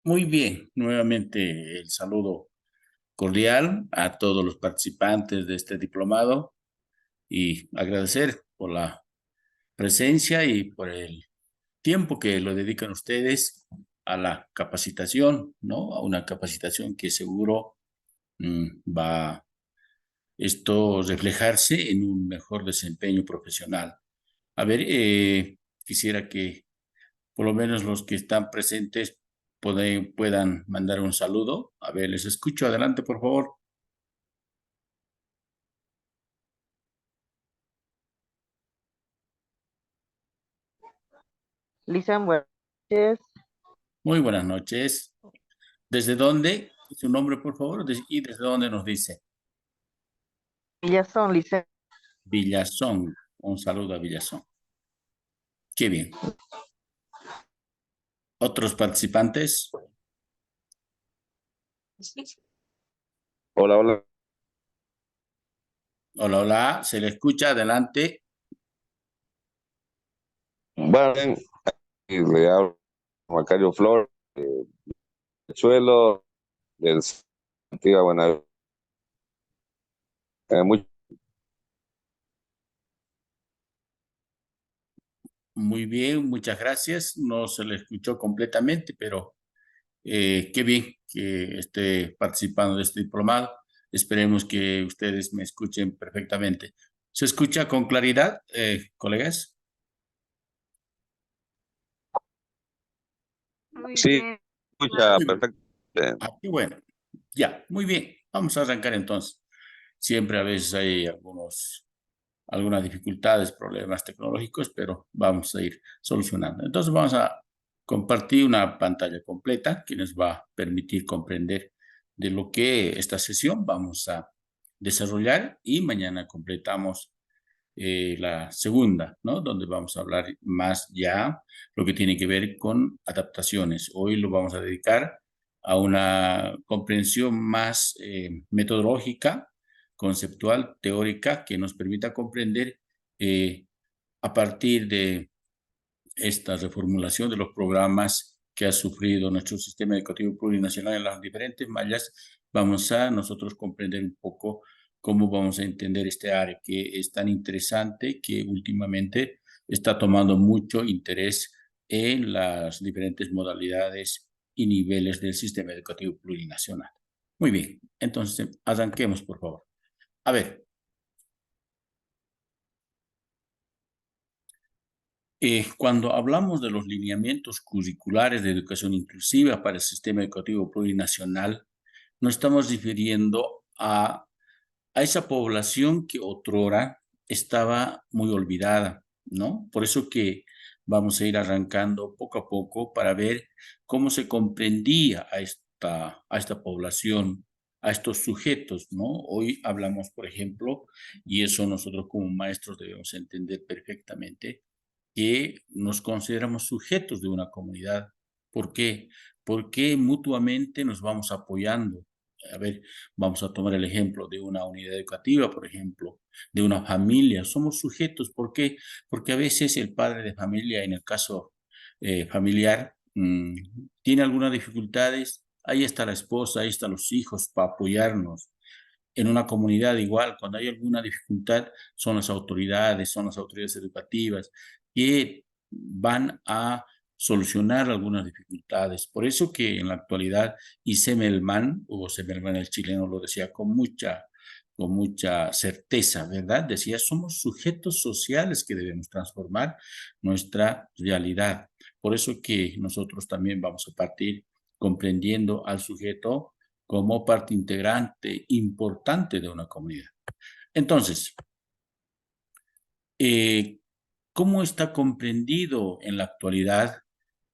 Muy bien, nuevamente el saludo cordial a todos los participantes de este diplomado y agradecer por la presencia y por el tiempo que lo dedican ustedes a la capacitación, ¿no? A una capacitación que seguro va esto reflejarse en un mejor desempeño profesional. A ver, quisiera que por lo menos los que están presentes puedan mandar un saludo. A ver, les escucho. Adelante, por favor. Lisan, buenas noches. Muy buenas noches. ¿Desde dónde? Su nombre, por favor. ¿Y desde dónde nos dice? Villazón, Lisan. Villazón. Un saludo a Villazón. Qué bien. ¿Otros participantes? Hola, hola. Hola, hola. ¿Se le escucha? Adelante. Bueno, y le hablo a Macario Flor, suelo del Antigua Buena. Muy, Muy bien, muchas gracias. No se le escuchó completamente, pero qué bien que esté participando de este diplomado. Esperemos que ustedes me escuchen perfectamente. ¿Se escucha con claridad, colegas? Muy sí, bien. escucha Muy bien. perfecto. Aquí, bueno, ya, muy bien. Vamos a arrancar entonces. Siempre a veces hay algunas dificultades, problemas tecnológicos, pero vamos a ir solucionando. Entonces vamos a compartir una pantalla completa que nos va a permitir comprender de lo que esta sesión vamos a desarrollar y mañana completamos la segunda, ¿no? Donde vamos a hablar más ya lo que tiene que ver con adaptaciones. Hoy lo vamos a dedicar a una comprensión más metodológica, conceptual, teórica, que nos permita comprender eh, a partir de esta reformulación de los programas que ha sufrido nuestro sistema educativo plurinacional en las diferentes mallas, vamos a nosotros comprender un poco cómo vamos a entender este área que es tan interesante, que últimamente está tomando mucho interés en las diferentes modalidades y niveles del sistema educativo plurinacional. Muy bien, entonces arranquemos, por favor. A ver, cuando hablamos de los lineamientos curriculares de educación inclusiva para el sistema educativo plurinacional, nos estamos refiriendo a esa población que otrora estaba muy olvidada, ¿no? Por eso que vamos a ir arrancando poco a poco para ver cómo se comprendía a esta población, a estos sujetos, ¿no? Hoy hablamos, por ejemplo, y eso nosotros como maestros debemos entender perfectamente, que nos consideramos sujetos de una comunidad. ¿Por qué? Porque mutuamente nos vamos apoyando. A ver, vamos a tomar el ejemplo de una unidad educativa, por ejemplo, de una familia. Somos sujetos. ¿Por qué? Porque a veces el padre de familia, en el caso familiar, tiene algunas dificultades. Ahí está la esposa, ahí están los hijos para apoyarnos. En una comunidad igual, cuando hay alguna dificultad, son las autoridades educativas que van a solucionar algunas dificultades. Por eso que en la actualidad, y Semelman, Hugo Semelman, el chileno, lo decía con mucha certeza, ¿verdad? Decía, somos sujetos sociales que debemos transformar nuestra realidad. Por eso que nosotros también vamos a partir comprendiendo al sujeto como parte integrante importante de una comunidad. Entonces, eh, ¿cómo está comprendido en la actualidad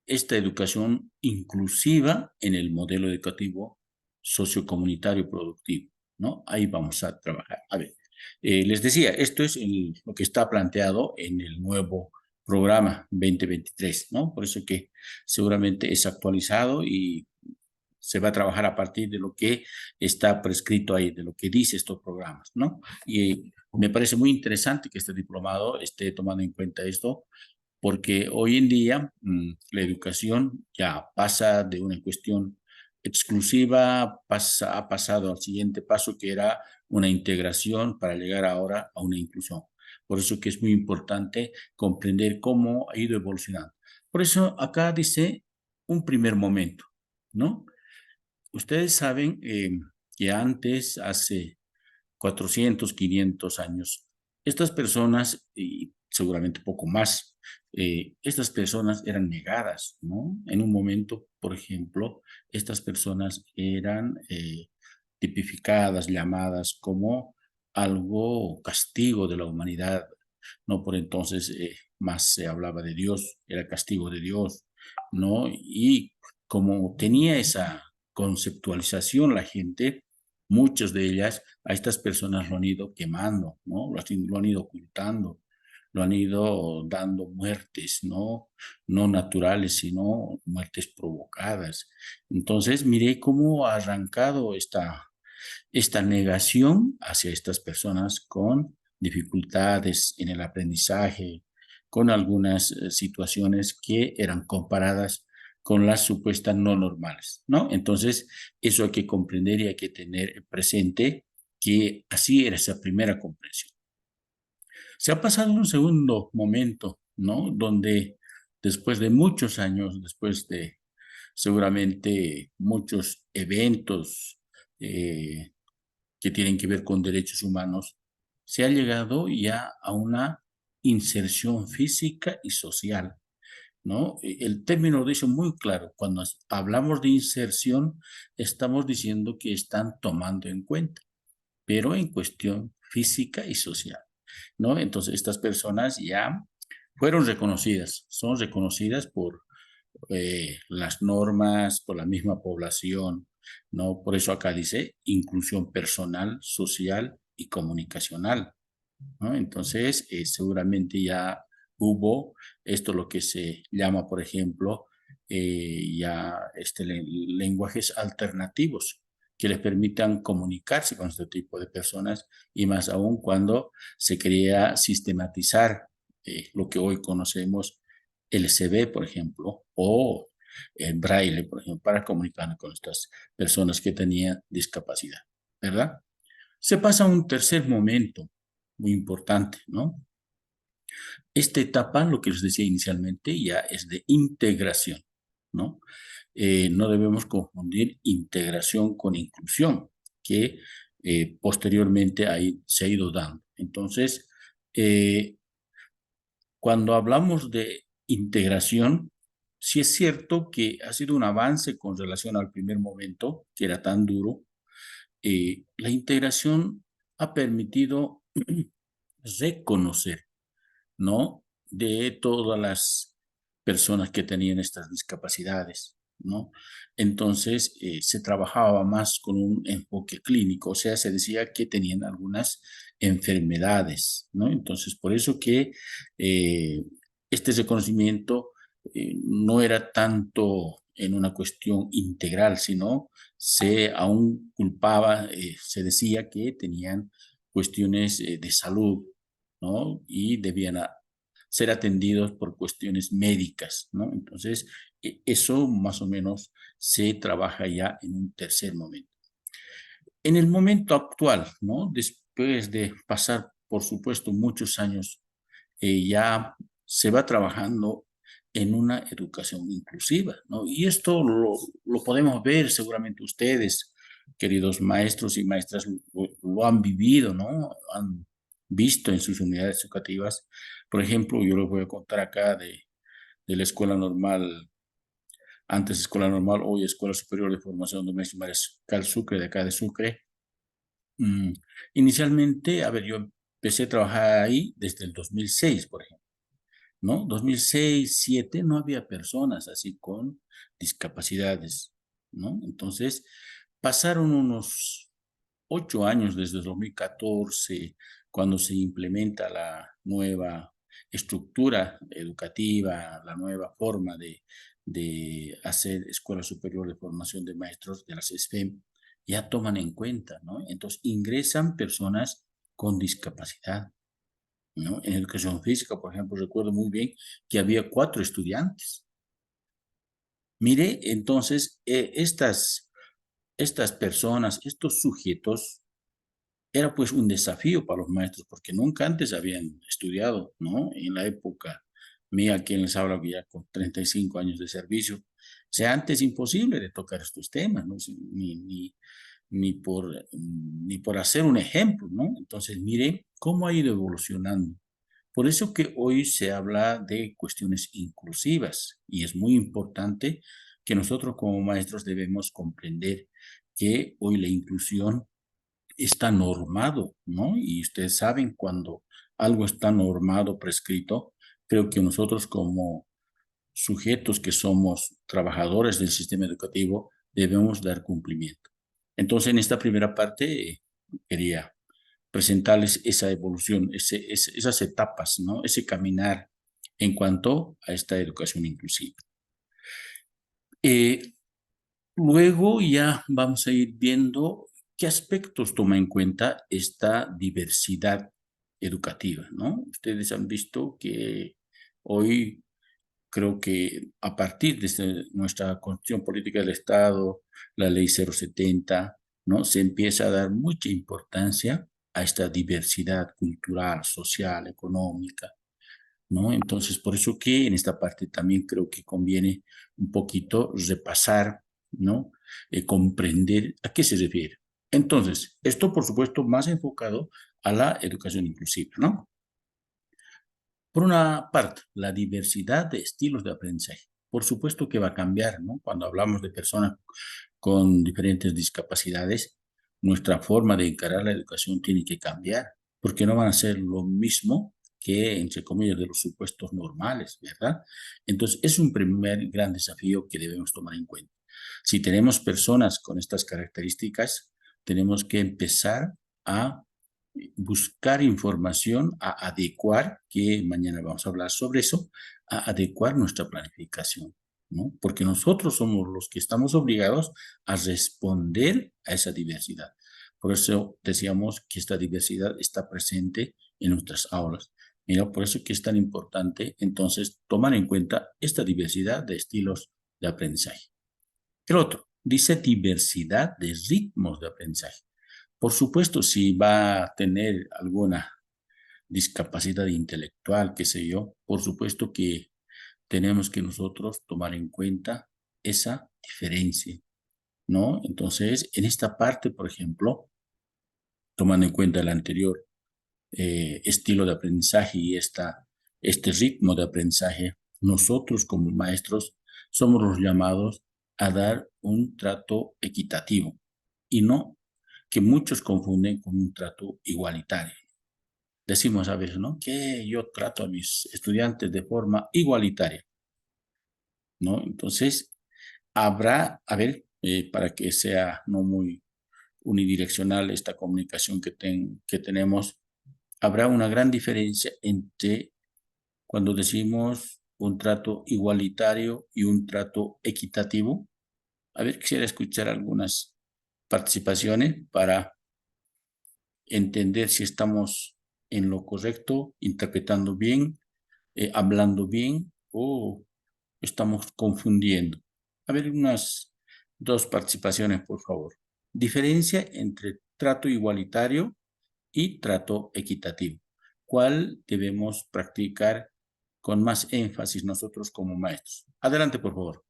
esta educación inclusiva en el modelo educativo sociocomunitario productivo? ¿No? Ahí vamos a trabajar. A ver, les decía, esto es lo que está planteado en el nuevo programa 2023, ¿no? Por eso que seguramente es actualizado y se va a trabajar a partir de lo que está prescrito ahí, de lo que dice estos programas, ¿no? Y me parece muy interesante que este diplomado esté tomando en cuenta esto, porque hoy en día la educación ya pasa de una cuestión exclusiva, ha pasado al siguiente paso que era una integración para llegar ahora a una inclusión. Por eso que es muy importante comprender cómo ha ido evolucionando. Por eso acá dice un primer momento, ¿no? Ustedes saben que antes, hace 400, 500 años, estas personas, y seguramente poco más, estas personas eran negadas, ¿no? En un momento, por ejemplo, estas personas eran tipificadas, llamadas como algo castigo de la humanidad, ¿no? Por entonces más se hablaba de Dios, era castigo de Dios, ¿no? Y como tenía esa conceptualización la gente, muchas de ellas, a estas personas lo han ido quemando, ¿no? Lo han ido ocultando, lo han ido dando muertes, ¿no? No naturales, sino muertes provocadas. Entonces, miré cómo ha arrancado esta negación hacia estas personas con dificultades en el aprendizaje, con algunas situaciones que eran comparadas con las supuestas no normales, ¿no? Entonces, eso hay que comprender y hay que tener presente que así era esa primera comprensión. Se ha pasado un segundo momento, ¿no? Donde después de muchos años, después de seguramente muchos eventos que tienen que ver con derechos humanos, se ha llegado ya a una inserción física y social, ¿no? El término lo dice muy claro. Cuando hablamos de inserción, estamos diciendo que están tomando en cuenta, pero en cuestión física y social, ¿no? Entonces, estas personas ya fueron reconocidas, son reconocidas por las normas, por la misma población, ¿no? Por eso acá dice inclusión personal, social y comunicacional, ¿no? Entonces, seguramente ya hubo esto lo que se llama, por ejemplo, ya lenguajes alternativos que les permitan comunicarse con este tipo de personas y más aún cuando se quería sistematizar lo que hoy conocemos LCD, por ejemplo, o Braille, por ejemplo, para comunicar con estas personas que tenían discapacidad, ¿verdad? Se pasa a un tercer momento muy importante, ¿no? Esta etapa, lo que les decía inicialmente, ya es de integración, ¿no? No debemos confundir integración con inclusión, que posteriormente ahí se ha ido dando. Entonces, cuando hablamos de integración, sí es cierto que ha sido un avance con relación al primer momento, que era tan duro. La integración ha permitido reconocer, ¿no? De todas las personas que tenían estas discapacidades, ¿no? Entonces, se trabajaba más con un enfoque clínico, o sea, se decía que tenían algunas enfermedades, ¿no? Entonces, por eso que este reconocimiento no era tanto en una cuestión integral, sino se aún culpaba, se decía que tenían cuestiones de salud, ¿no? Y debían ser atendidos por cuestiones médicas, ¿no? Entonces, eso más o menos se trabaja ya en un tercer momento. En el momento actual, ¿no? Después de pasar, por supuesto, muchos años, ya se va trabajando en una educación inclusiva, ¿no? Y esto lo podemos ver seguramente ustedes, queridos maestros y maestras, lo han vivido, ¿no? Han visto en sus unidades educativas. Por ejemplo, yo les voy a contar acá de la escuela normal, antes Escuela Normal, hoy Escuela Superior de Formación Doméstica Mariscal Sucre, de acá de Sucre. Mm, Inicialmente, a ver, yo empecé a trabajar ahí desde el 2006, por ejemplo, ¿no? 2006, 2007 no había personas así con discapacidades, ¿no? Entonces, pasaron unos 8 años desde 2014, cuando se implementa la nueva estructura educativa, la nueva forma de hacer Escuela Superior de Formación de Maestros de las SFEM, ya toman en cuenta, ¿no? Entonces ingresan personas con discapacidad, ¿no? En educación física, por ejemplo, recuerdo muy bien que había 4 estudiantes. Mire, entonces, estas personas, estos sujetos, era pues un desafío para los maestros, porque nunca antes habían estudiado, ¿no? En la época mía, quien les habla ya con 35 años de servicio, o sea, antes imposible de tocar estos temas, ¿no? Ni por hacer un ejemplo, ¿no? Entonces, mire cómo ha ido evolucionando. Por eso que hoy se habla de cuestiones inclusivas y es muy importante que nosotros como maestros debemos comprender que hoy la inclusión está normado, ¿no? Y ustedes saben cuando algo está normado, prescrito, creo que nosotros como sujetos que somos trabajadores del sistema educativo debemos dar cumplimiento. Entonces, en esta primera parte quería presentarles esa evolución, esas etapas, ¿no? Ese caminar en cuanto a esta educación inclusiva. Eh, Luego ya vamos a ir viendo qué aspectos toma en cuenta esta diversidad educativa, ¿no? Ustedes han visto que hoy creo que a partir de nuestra Constitución Política del Estado, la Ley 070, ¿no? Se empieza a dar mucha importancia a esta diversidad cultural, social, económica, ¿no? Entonces, por eso que en esta parte también creo que conviene un poquito repasar, ¿no? Comprender a qué se refiere. Entonces, esto por supuesto más enfocado a la educación inclusiva, ¿no? Por una parte, la diversidad de estilos de aprendizaje. Por supuesto que va a cambiar, ¿no? Cuando hablamos de personas con diferentes discapacidades, nuestra forma de encarar la educación tiene que cambiar, porque no van a ser lo mismo que, entre comillas, de los supuestos normales, ¿verdad? Entonces, es un primer gran desafío que debemos tomar en cuenta. Si tenemos personas con estas características, tenemos que empezar a buscar información, a adecuar, que mañana vamos a hablar sobre eso, a adecuar nuestra planificación, ¿no? Porque nosotros somos los que estamos obligados a responder a esa diversidad. Por eso decíamos que esta diversidad está presente en nuestras aulas. Mira, por eso que es tan importante entonces tomar en cuenta esta diversidad de estilos de aprendizaje. El otro dice diversidad de ritmos de aprendizaje. Por supuesto, si va a tener alguna discapacidad intelectual, qué sé yo, por supuesto que tenemos que nosotros tomar en cuenta esa diferencia, ¿no? Entonces, en esta parte, por ejemplo, tomando en cuenta el anterior estilo de aprendizaje y este ritmo de aprendizaje, nosotros como maestros somos los llamados a dar un trato equitativo y no que muchos confunden con un trato igualitario. Decimos a veces, ¿no? Que yo trato a mis estudiantes de forma igualitaria, ¿no? Entonces, habrá, a ver, para que sea no muy unidireccional esta comunicación que tenemos, habrá una gran diferencia entre cuando decimos un trato igualitario y un trato equitativo. A ver, quisiera escuchar algunas participaciones para entender si estamos en lo correcto, interpretando bien, hablando bien o estamos confundiendo. A ver, unas 2 participaciones, por favor. Diferencia entre trato igualitario y trato equitativo. ¿Cuál debemos practicar con más énfasis nosotros como maestros? Adelante, por favor.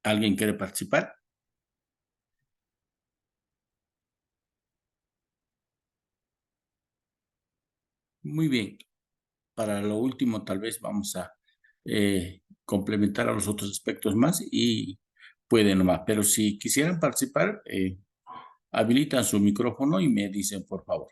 ¿Alguien quiere participar? Muy bien. Para lo último, tal vez vamos a complementar a los otros aspectos más y pueden nomás. Pero si quisieran participar, habilitan su micrófono y me dicen, por favor.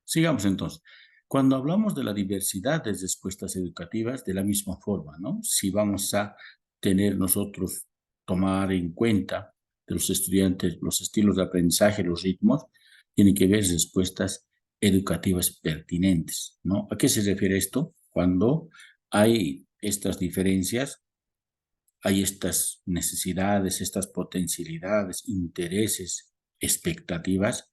Sigamos entonces. Cuando hablamos de la diversidad de respuestas educativas, de la misma forma, ¿no? Si vamos a tener nosotros, tomar en cuenta de los estudiantes los estilos de aprendizaje, los ritmos, tienen que ver respuestas educativas pertinentes, ¿no? ¿A qué se refiere esto? Cuando hay estas diferencias, hay estas necesidades, estas potencialidades, intereses, expectativas,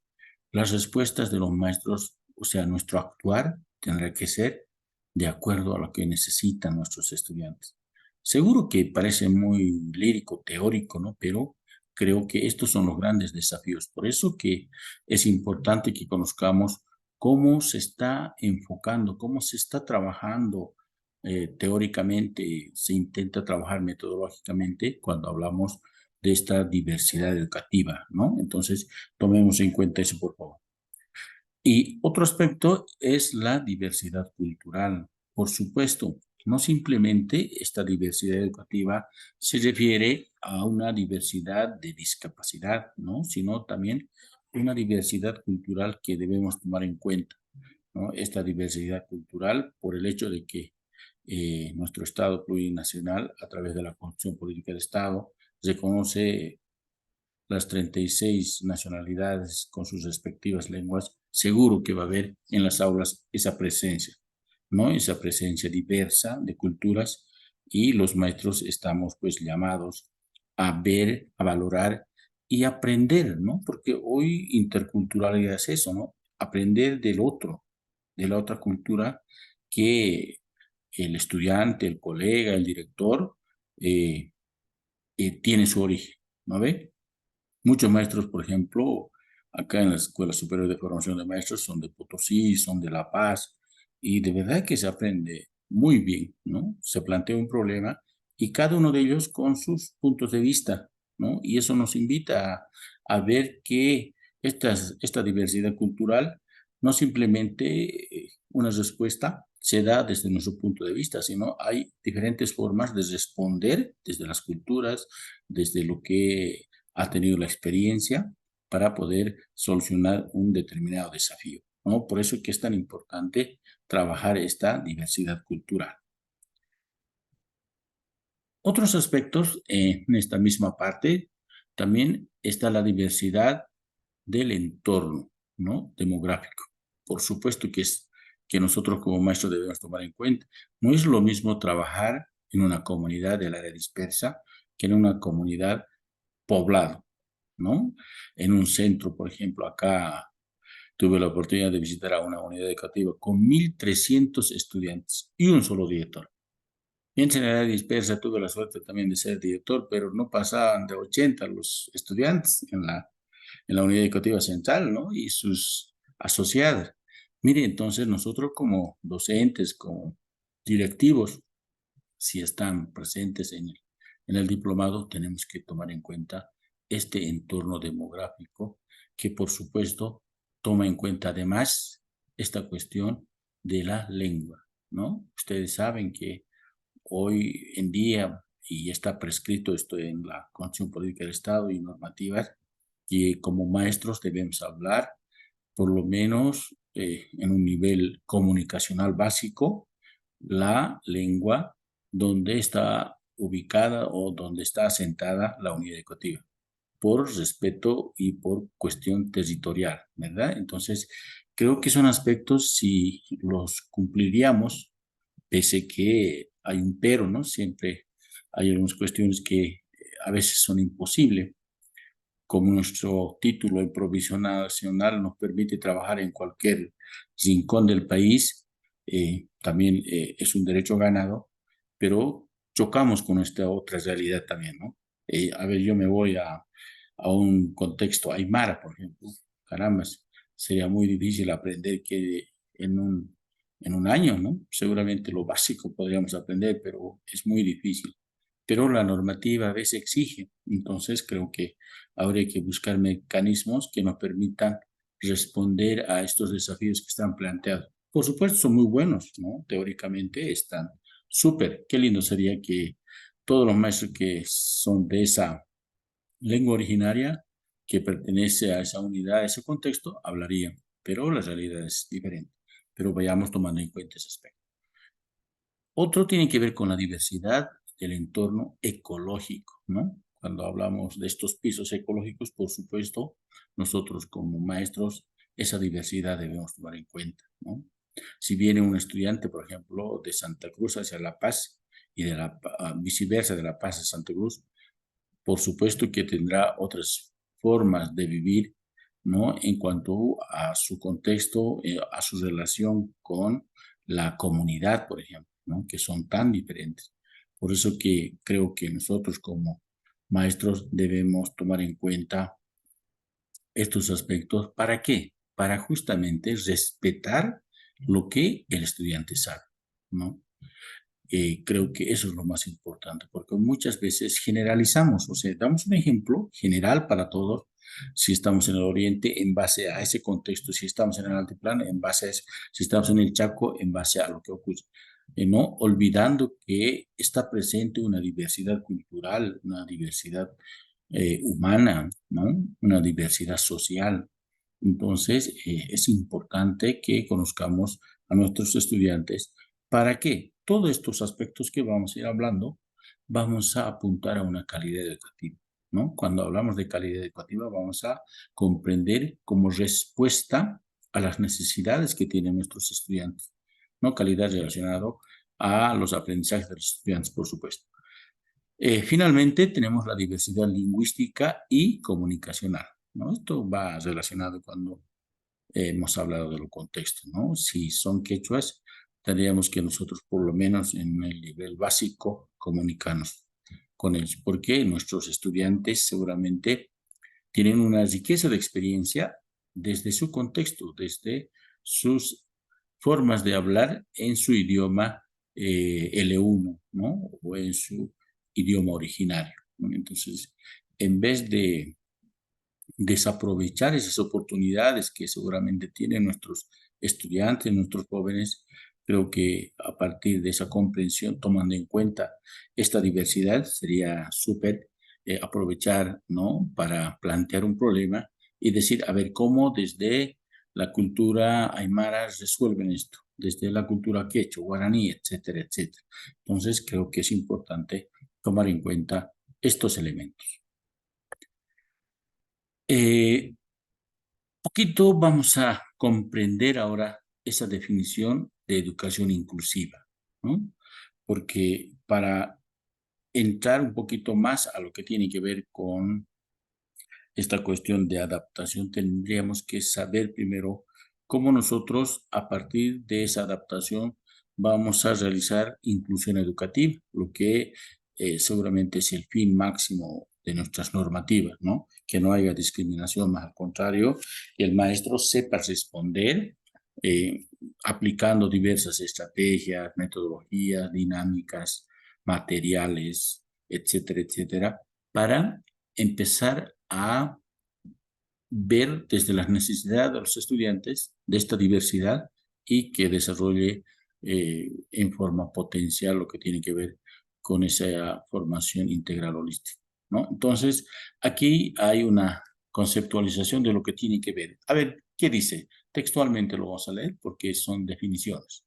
las respuestas de los maestros, o sea, nuestro actuar tendrá que ser de acuerdo a lo que necesitan nuestros estudiantes. Seguro que parece muy lírico, teórico, ¿no? Pero creo que estos son los grandes desafíos. Por eso que es importante que conozcamos cómo se está enfocando, cómo se está trabajando teóricamente, se intenta trabajar metodológicamente cuando hablamos de esta diversidad educativa, ¿no? Entonces, tomemos en cuenta eso, por favor. Y otro aspecto es la diversidad cultural. Por supuesto, no simplemente esta diversidad educativa se refiere a una diversidad de discapacidad, ¿no? Sino también una diversidad cultural que debemos tomar en cuenta, ¿no? Esta diversidad cultural por el hecho de que nuestro Estado plurinacional, a través de la Constitución Política del Estado, reconoce las 36 nacionalidades con sus respectivas lenguas. Seguro que va a haber en las aulas esa presencia, ¿no? Esa presencia diversa de culturas, y los maestros estamos pues llamados a ver, a valorar y aprender, ¿no? Porque hoy interculturalidad es eso, ¿no? Aprender del otro, de la otra cultura que el estudiante, el colega, el director tiene su origen, ¿no ve? Muchos maestros, por ejemplo, acá en la Escuela Superior de Formación de Maestros son de Potosí, son de La Paz, y de verdad que se aprende muy bien, ¿no? Se plantea un problema y cada uno de ellos con sus puntos de vista, ¿no? Y eso nos invita a ver que esta diversidad cultural no simplemente una respuesta se da desde nuestro punto de vista, sino hay diferentes formas de responder desde las culturas, desde lo que ha tenido la experiencia para poder solucionar un determinado desafío, ¿no? Por eso es que es tan importante trabajar esta diversidad cultural. Otros aspectos en esta misma parte también está la diversidad del entorno, ¿no? Demográfico. Por supuesto que es que nosotros como maestros debemos tomar en cuenta. No es lo mismo trabajar en una comunidad del área dispersa que en una comunidad poblada, ¿no? En un centro, por ejemplo, acá tuve la oportunidad de visitar a una unidad educativa con 1.300 estudiantes y un solo director. Y en general dispersa tuve la suerte también de ser director, pero no pasaban de 80 los estudiantes en la unidad educativa central, ¿no? Y sus asociadas. Mire, entonces nosotros como docentes, como directivos, si están presentes en el diplomado, tenemos que tomar en cuenta este entorno demográfico que, por supuesto, toma en cuenta además esta cuestión de la lengua, ¿no? Ustedes saben que hoy en día, y está prescrito esto en la Constitución Política del Estado y normativas, que como maestros debemos hablar por lo menos en un nivel comunicacional básico la lengua donde está ubicada o donde está asentada la unidad educativa, por respeto y por cuestión territorial, ¿verdad? Entonces, creo que son aspectos, si los cumpliríamos, pese que hay un pero, ¿no? Siempre hay algunas cuestiones que a veces son imposibles, como nuestro título en provisional nacional nos permite trabajar en cualquier rincón del país, también es un derecho ganado, pero chocamos con esta otra realidad también, ¿no? A ver, yo me voy a un contexto aymara, por ejemplo, caramba, sería muy difícil aprender que en un año, ¿no? Seguramente lo básico podríamos aprender, pero es muy difícil. Pero la normativa a veces exige, entonces creo que habría que buscar mecanismos que nos permitan responder a estos desafíos que están planteados. Por supuesto, son muy buenos, ¿no? Teóricamente están súper. Qué lindo sería que todos los maestros que son de esa lengua originaria, que pertenece a esa unidad, a ese contexto, hablarían, pero la realidad es diferente. Pero vayamos tomando en cuenta ese aspecto. Otro tiene que ver con la diversidad del entorno ecológico, ¿no? Cuando hablamos de estos pisos ecológicos, por supuesto, nosotros como maestros, esa diversidad debemos tomar en cuenta, ¿no? Si viene un estudiante, por ejemplo, de Santa Cruz hacia La Paz y de viceversa de La Paz de Santa Cruz, por supuesto que tendrá otras formas de vivir, ¿no? En cuanto a su contexto, a su relación con la comunidad, por ejemplo, ¿no? Que son tan diferentes. Por eso que creo que nosotros como maestros debemos tomar en cuenta estos aspectos. ¿Para qué? Para justamente respetar lo que el estudiante sabe, ¿no? Creo que eso es lo más importante, porque muchas veces generalizamos, o sea, damos un ejemplo general para todos, si estamos en el Oriente, en base a ese contexto, si estamos en el Altiplano, en base a eso, si estamos en el Chaco, en base a lo que ocurre, no olvidando que está presente una diversidad cultural, una diversidad humana, ¿no? Una diversidad social. Entonces, es importante que conozcamos a nuestros estudiantes. ¿Para qué? Todos estos aspectos que vamos a ir hablando, vamos a apuntar a una calidad educativa, ¿no? Cuando hablamos de calidad educativa, vamos a comprender como respuesta a las necesidades que tienen nuestros estudiantes, ¿no? Calidad relacionado a los aprendizajes de los estudiantes, por supuesto. Finalmente, tenemos la diversidad lingüística y comunicacional, ¿no? Esto va relacionado cuando hemos hablado del contexto, ¿no? Si son quechuas, tendríamos que nosotros, por lo menos en el nivel básico, comunicarnos con ellos, porque nuestros estudiantes seguramente tienen una riqueza de experiencia desde su contexto, desde sus formas de hablar en su idioma L1, ¿no? O en su idioma originario, ¿no? Entonces, en vez de desaprovechar esas oportunidades que seguramente tienen nuestros estudiantes, nuestros jóvenes, creo que a partir de esa comprensión, tomando en cuenta esta diversidad, sería súper aprovechar, ¿no? Para plantear un problema y decir, a ver, cómo desde la cultura aymara resuelven esto, desde la cultura quechua, guaraní, etcétera, etcétera. Entonces, creo que es importante tomar en cuenta estos elementos. Poquito vamos a comprender ahora esa definición de educación inclusiva, ¿no? Porque para entrar un poquito más a lo que tiene que ver con esta cuestión de adaptación, tendríamos que saber primero cómo nosotros a partir de esa adaptación vamos a realizar inclusión educativa, lo que seguramente es el fin máximo de nuestras normativas, ¿no? Que no haya discriminación, más al contrario, que el maestro sepa responder eh, aplicando diversas estrategias, metodologías, dinámicas, materiales, etcétera, etcétera, para empezar a ver desde las necesidades de los estudiantes de esta diversidad y que desarrolle en forma potencial lo que tiene que ver con esa formación integral holística, ¿no? Entonces, aquí hay una conceptualización de lo que tiene que ver. A ver, ¿qué dice? Textualmente lo vamos a leer porque son definiciones.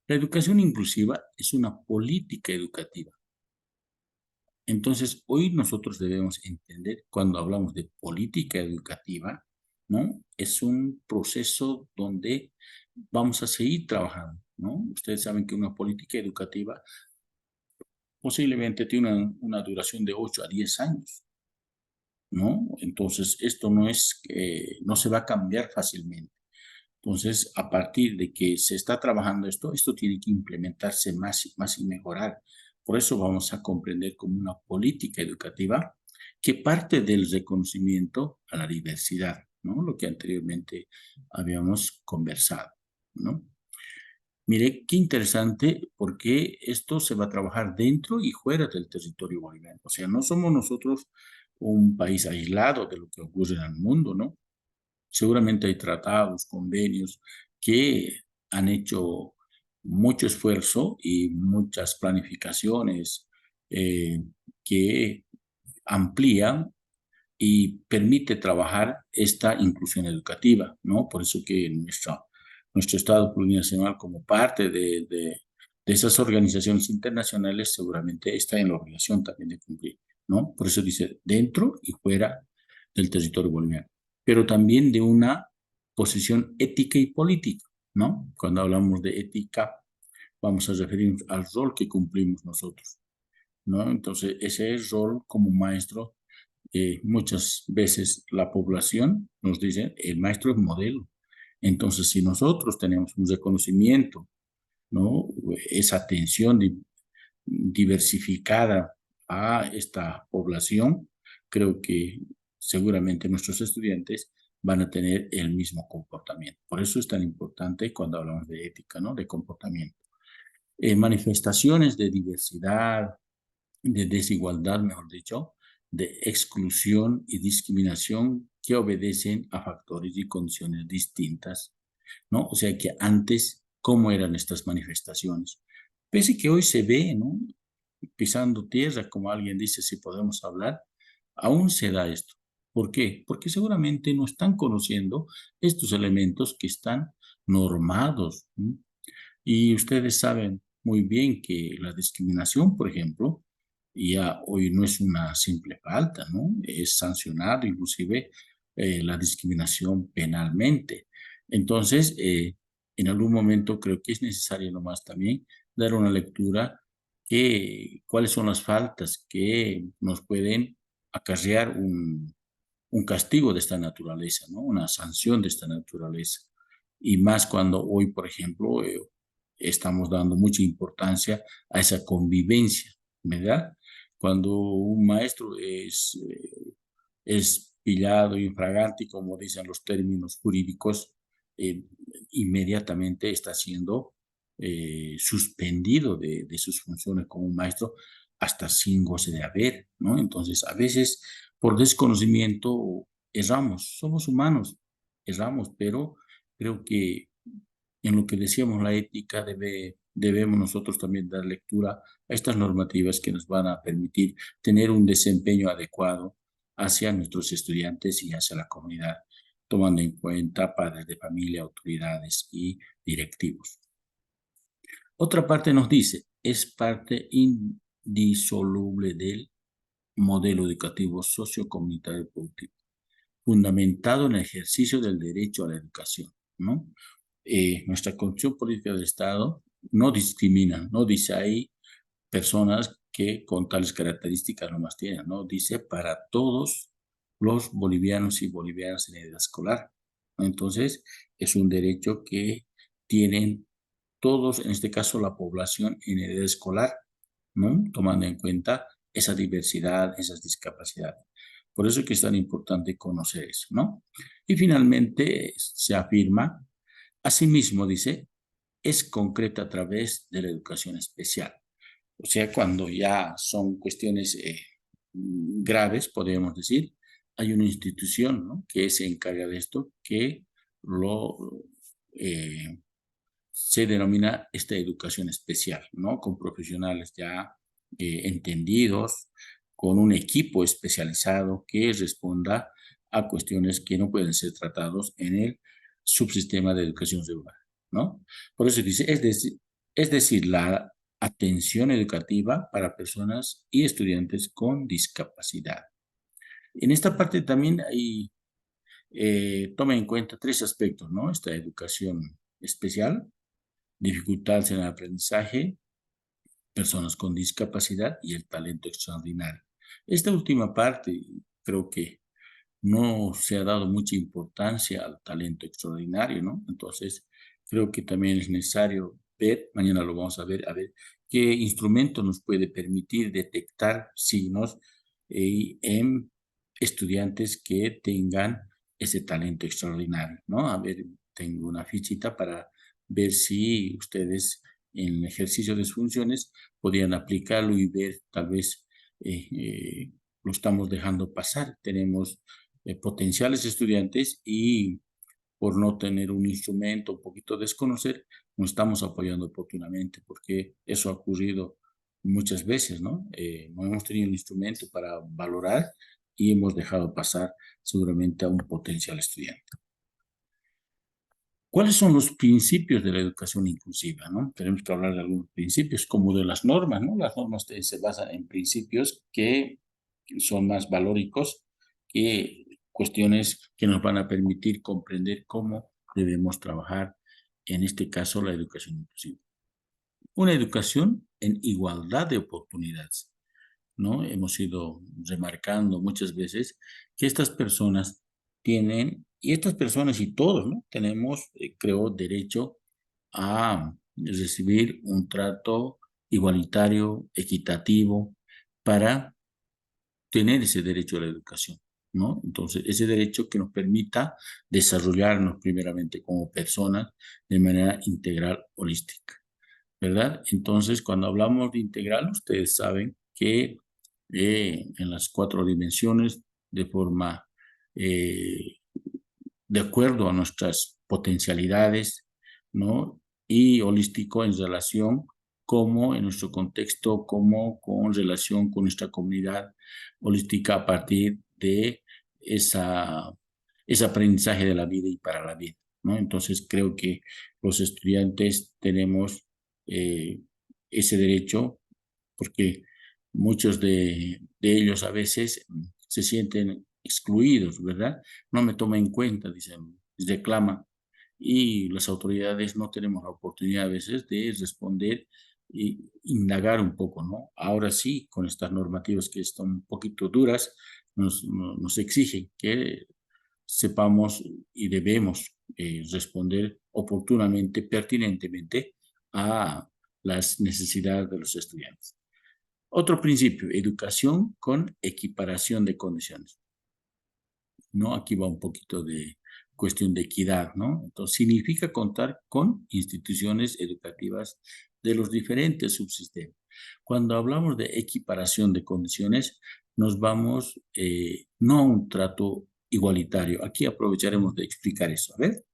La educación inclusiva es una política educativa. Entonces, hoy nosotros debemos entender, cuando hablamos de política educativa, ¿no? Es un proceso donde vamos a seguir trabajando, ¿no? Ustedes saben que una política educativa posiblemente tiene una duración de 8 a 10 años, ¿no? Entonces, esto no se va a cambiar fácilmente. Entonces, a partir de que se está trabajando esto tiene que implementarse más y mejorar. Por eso vamos a comprender como una política educativa que parte del reconocimiento a la diversidad, ¿no? Lo que anteriormente habíamos conversado, ¿no? Mire, qué interesante, porque esto se va a trabajar dentro y fuera del territorio boliviano. O sea, no somos nosotros un país aislado de lo que ocurre en el mundo, ¿no? Seguramente hay tratados, convenios que han hecho mucho esfuerzo y muchas planificaciones que amplían y permite trabajar esta inclusión educativa, ¿no? Por eso que nuestro Estado plurinacional, como parte de esas organizaciones internacionales, seguramente está en la obligación también de cumplir, ¿no? Por eso dice dentro y fuera del territorio boliviano, pero también de una posición ética y política, ¿no? Cuando hablamos de ética, vamos a referirnos al rol que cumplimos nosotros, ¿no? Entonces, ese rol como maestro, muchas veces la población nos dice, el maestro es modelo. Entonces, si nosotros tenemos un reconocimiento, ¿no? Esa atención diversificada a esta población, creo que seguramente nuestros estudiantes van a tener el mismo comportamiento. Por eso es tan importante cuando hablamos de ética, ¿no? De comportamiento. Manifestaciones de diversidad, de desigualdad, mejor dicho, de exclusión y discriminación que obedecen a factores y condiciones distintas, ¿no? O sea que antes, ¿cómo eran estas manifestaciones? Pese que hoy se ve, ¿no? Pisando tierra, como alguien dice, si podemos hablar, aún se da esto. ¿Por qué? Porque seguramente no están conociendo estos elementos que están normados, ¿no? Y ustedes saben muy bien que la discriminación, por ejemplo, ya hoy no es una simple falta, ¿no? Es sancionado inclusive la discriminación penalmente. Entonces, en algún momento creo que es necesario nomás también dar una lectura que cuáles son las faltas que nos pueden acarrear un castigo de esta naturaleza, ¿no? Una sanción de esta naturaleza. Y más cuando hoy, por ejemplo, estamos dando mucha importancia a esa convivencia, ¿verdad? Cuando un maestro es pillado infragante, como dicen los términos jurídicos, eh, inmediatamente está siendo suspendido de sus funciones como maestro hasta sin goce de haber, ¿no? Entonces, a veces por desconocimiento erramos, somos humanos, erramos, pero creo que en lo que decíamos la ética debemos nosotros también dar lectura a estas normativas que nos van a permitir tener un desempeño adecuado hacia nuestros estudiantes y hacia la comunidad, tomando en cuenta padres de familia, autoridades y directivos. Otra parte nos dice, es parte indisoluble del modelo educativo sociocomunitario y productivo, fundamentado en el ejercicio del derecho a la educación, ¿no? Nuestra constitución política del Estado no discrimina, no dice ahí personas que con tales características no más tienen, ¿no? Dice para todos los bolivianos y bolivianas en edad escolar. Entonces, es un derecho que tienen todos, en este caso la población en edad escolar, ¿no? Tomando en cuenta esa diversidad, esas discapacidades. Por eso es que es tan importante conocer eso, ¿no? Y finalmente se afirma, asimismo dice, es concreta a través de la educación especial. O sea, cuando ya son cuestiones graves, podríamos decir, hay una institución, ¿no? Que se encarga de esto, que lo se denomina esta educación especial, ¿no? Con profesionales ya entendidos, con un equipo especializado que responda a cuestiones que no pueden ser tratados en el subsistema de educación regular, ¿no? Por eso dice, es decir, la atención educativa para personas y estudiantes con discapacidad. En esta parte también hay, toma en cuenta tres aspectos, ¿no? Esta educación especial, dificultades en el aprendizaje, personas con discapacidad y el talento extraordinario. Esta última parte creo que no se ha dado mucha importancia al talento extraordinario, ¿no? Entonces, creo que también es necesario ver, mañana lo vamos a ver qué instrumento nos puede permitir detectar signos en estudiantes que tengan ese talento extraordinario, ¿no? A ver, tengo una fichita para ver si ustedes en el ejercicio de sus funciones podían aplicarlo y ver tal vez lo estamos dejando pasar. Tenemos potenciales estudiantes y por no tener un instrumento, un poquito desconocer, no estamos apoyando oportunamente, porque eso ha ocurrido muchas veces, ¿no? No hemos tenido un instrumento para valorar y hemos dejado pasar seguramente a un potencial estudiante. ¿Cuáles son los principios de la educación inclusiva, no? Tenemos que hablar de algunos principios, como de las normas, ¿no? Las normas se basan en principios que son más valóricos que cuestiones que nos van a permitir comprender cómo debemos trabajar, en este caso, la educación inclusiva. una educación en igualdad de oportunidades, ¿no? Hemos ido remarcando muchas veces que estas personas tienen, y estas personas y todos, ¿no? Tenemos, creo, derecho a recibir un trato igualitario, equitativo, para tener ese derecho a la educación, ¿no? Entonces, ese derecho que nos permita desarrollarnos primeramente como personas de manera integral, holística, ¿verdad? Entonces, cuando hablamos de integral, ustedes saben que en las 4 dimensiones, de forma, eh, de acuerdo a nuestras potencialidades, ¿no? Y holístico en relación como en nuestro contexto, como con relación con nuestra comunidad holística a partir de esa, ese aprendizaje de la vida y para la vida, ¿no? Entonces creo que los estudiantes tenemos eh, ese derecho porque muchos de ellos a veces se sienten excluidos, ¿verdad? No me toma en cuenta, dicen, reclaman, y las autoridades no tenemos la oportunidad a veces de responder e indagar un poco, ¿no? Ahora sí, con estas normativas que están un poquito duras, nos exigen que sepamos y debemos responder oportunamente, pertinentemente a las necesidades de los estudiantes. Otro principio, educación con equiparación de condiciones, ¿no? Aquí va un poquito de cuestión de equidad, ¿no? Entonces, significa contar con instituciones educativas de los diferentes subsistemas. Cuando hablamos de equiparación de condiciones, nos vamos no a un trato igualitario. Aquí aprovecharemos de explicar eso, a ver.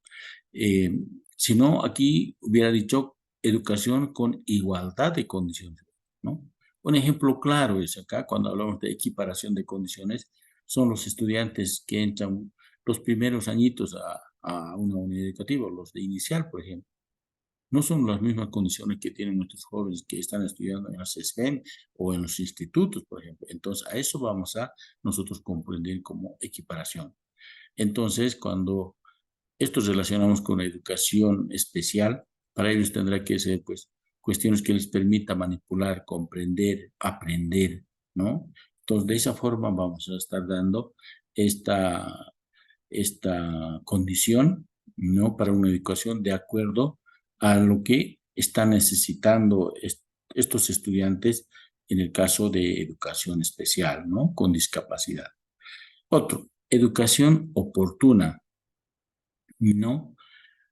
Eh, sino aquí hubiera dicho educación con igualdad de condiciones, ¿no? Un ejemplo claro es acá, cuando hablamos de equiparación de condiciones, son los estudiantes que entran los primeros añitos a una unidad educativa, los de inicial, por ejemplo. No son las mismas condiciones que tienen nuestros jóvenes que están estudiando en las SFEM o en los institutos, por ejemplo. Entonces, a eso vamos a nosotros comprender como equiparación. Entonces, cuando esto relacionamos con la educación especial. Para ellos tendrá que ser, pues, cuestiones que les permita manipular, comprender, aprender, ¿no? Entonces, de esa forma vamos a estar dando esta, esta condición, ¿no? Para una educación de acuerdo a lo que están necesitando estos estudiantes en el caso de educación especial, ¿no? Con discapacidad. Otro, educación oportuna, ¿no?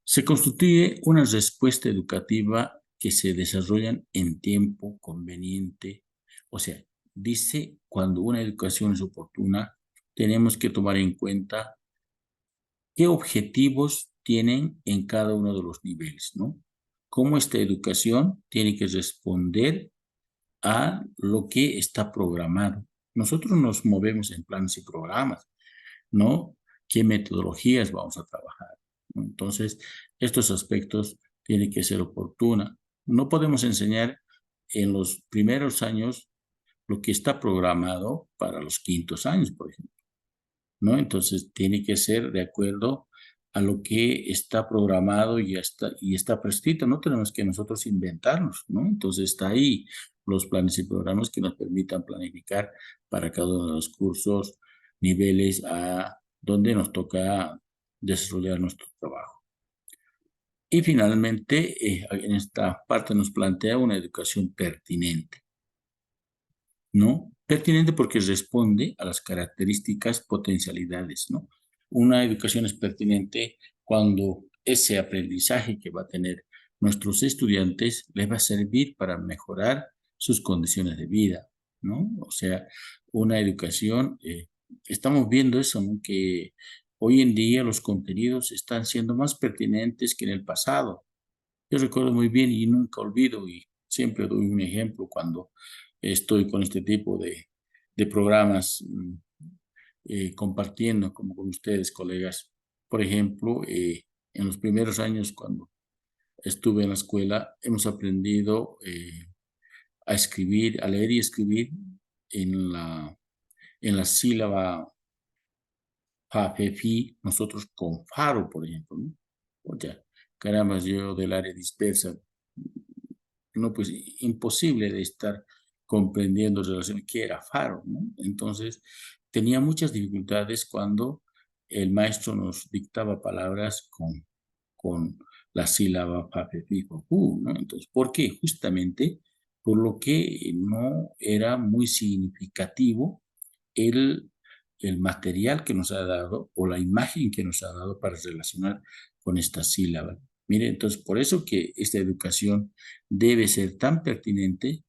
Se constituye una respuesta educativa que se desarrolla en tiempo conveniente. O sea, dice, cuando una educación es oportuna, tenemos que tomar en cuenta qué objetivos tienen en cada uno de los niveles, ¿no? Cómo esta educación tiene que responder a lo que está programado. Nosotros nos movemos en planes y programas, ¿no? ¿Qué metodologías vamos a trabajar? ¿No? Entonces, estos aspectos tienen que ser oportuna. No podemos enseñar en los primeros años lo que está programado para los quintos años, por ejemplo, ¿no? Entonces, tiene que ser de acuerdo a lo que está programado y está prescrito. No tenemos que nosotros inventarnos, ¿no? Entonces, está ahí los planes y programas que nos permitan planificar para cada uno de los cursos, niveles a donde nos toca desarrollar nuestro trabajo. Y finalmente, en esta parte nos plantea una educación pertinente, ¿no? Pertinente porque responde a las características, potencialidades, ¿no? Una educación es pertinente cuando ese aprendizaje que va a tener nuestros estudiantes les va a servir para mejorar sus condiciones de vida, ¿no? O sea, una educación, estamos viendo eso, ¿no? Que hoy en día los contenidos están siendo más pertinentes que en el pasado. Yo recuerdo muy bien y nunca olvido y siempre doy un ejemplo cuando estoy con este tipo de programas compartiendo como con ustedes, colegas. Por ejemplo, en los primeros años cuando estuve en la escuela, hemos aprendido a escribir, a leer y escribir en la sílaba fa, fe, fi, nosotros con faro, por ejemplo, ¿no? O sea, caramba, yo del área dispersa no, pues imposible de estar comprendiendo relación qué era faro, ¿no? Entonces, tenía muchas dificultades cuando el maestro nos dictaba palabras con la sílaba pa, pe, pi, po, pu, ¿no? Entonces, ¿por qué? Justamente por lo que no era muy significativo el, el material que nos ha dado o la imagen que nos ha dado para relacionar con esta sílaba. Mire, entonces, por eso que esta educación debe ser tan pertinente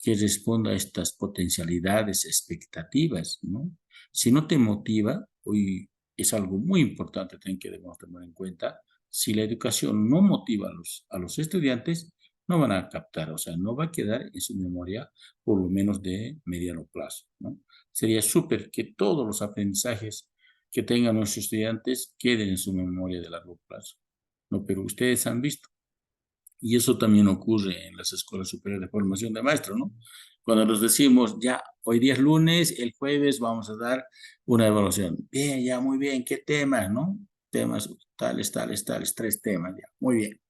que responda a estas potencialidades, expectativas, ¿no? Si no te motiva, hoy es algo muy importante también que debemos tener en cuenta, si la educación no motiva a los estudiantes, no van a captar, o sea, no va a quedar en su memoria por lo menos de mediano plazo, ¿no? Sería súper que todos los aprendizajes que tengan nuestros estudiantes queden en su memoria de largo plazo, ¿no? Pero ustedes han visto, y eso también ocurre en las escuelas superiores de formación de maestros, ¿no? Cuando nos decimos, ya, hoy día es lunes, el jueves vamos a dar una evaluación. Bien, ya, muy bien, ¿qué temas, no? Temas tales, tales, tales, 3 temas, ya, muy bien.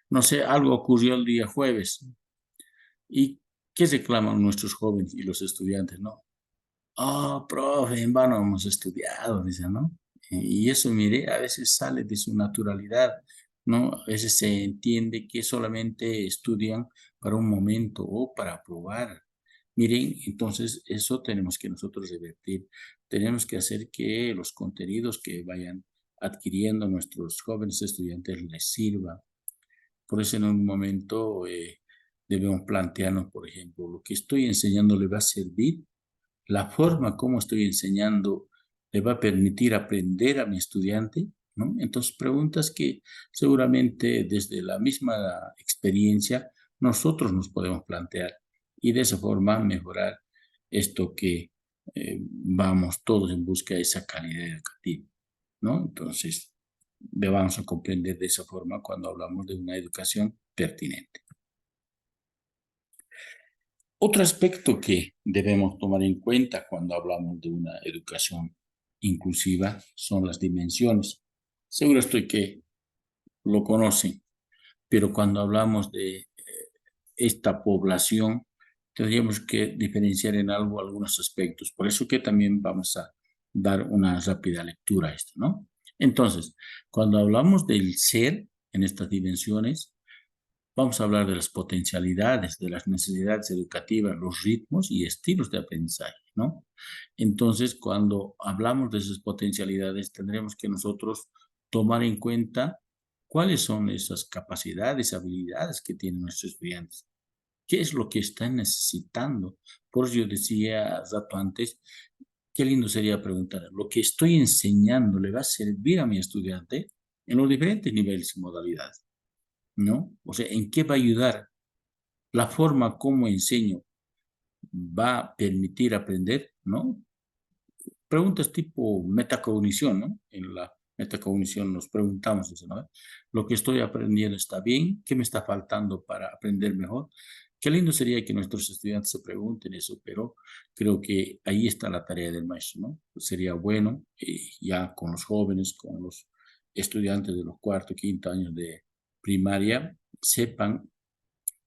No sé, algo ocurrió el día jueves. ¿Y qué reclaman nuestros jóvenes y los estudiantes, no? Oh, profe, en vano hemos estudiado, dice, ¿no? Y eso, mire, a veces sale de su naturalidad, ¿no? A veces se entiende que solamente estudian para un momento o para probar. Miren, entonces eso tenemos que nosotros revertir. Tenemos que hacer que los contenidos que vayan adquiriendo nuestros jóvenes estudiantes les sirva. Por eso en un momento debemos plantearnos, por ejemplo, lo que estoy enseñando le va a servir, la forma como estoy enseñando le va a permitir aprender a mi estudiante, ¿no? Entonces, preguntas que seguramente desde la misma experiencia nosotros nos podemos plantear y de esa forma mejorar esto que vamos todos en busca de esa calidad educativa, ¿no? Entonces, vamos a comprender de esa forma cuando hablamos de una educación pertinente. Otro aspecto que debemos tomar en cuenta cuando hablamos de una educación inclusiva son las dimensiones. Seguro estoy que lo conocen, pero cuando hablamos de esta población, tendríamos que diferenciar en algo algunos aspectos. Por eso que también vamos a dar una rápida lectura a esto, ¿no? Entonces, cuando hablamos del ser en estas dimensiones, vamos a hablar de las potencialidades, de las necesidades educativas, los ritmos y estilos de aprendizaje, ¿no? Entonces, cuando hablamos de esas potencialidades, tendremos que nosotros tomar en cuenta cuáles son esas capacidades, habilidades que tienen nuestros estudiantes. ¿Qué es lo que están necesitando? Por eso yo decía rato antes, qué lindo sería preguntar, ¿lo que estoy enseñando le va a servir a mi estudiante en los diferentes niveles y modalidades? ¿No? O sea, ¿en qué va a ayudar? La forma como enseño va a permitir aprender, ¿no? Preguntas tipo metacognición, ¿no? En la metacognición nos preguntamos eso, ¿no? ¿Lo que estoy aprendiendo está bien? ¿Qué me está faltando para aprender mejor? Qué lindo sería que nuestros estudiantes se pregunten eso, pero creo que ahí está la tarea del maestro, ¿no? Sería bueno ya con los jóvenes, con los estudiantes de los cuarto, quinto años de primaria, sepan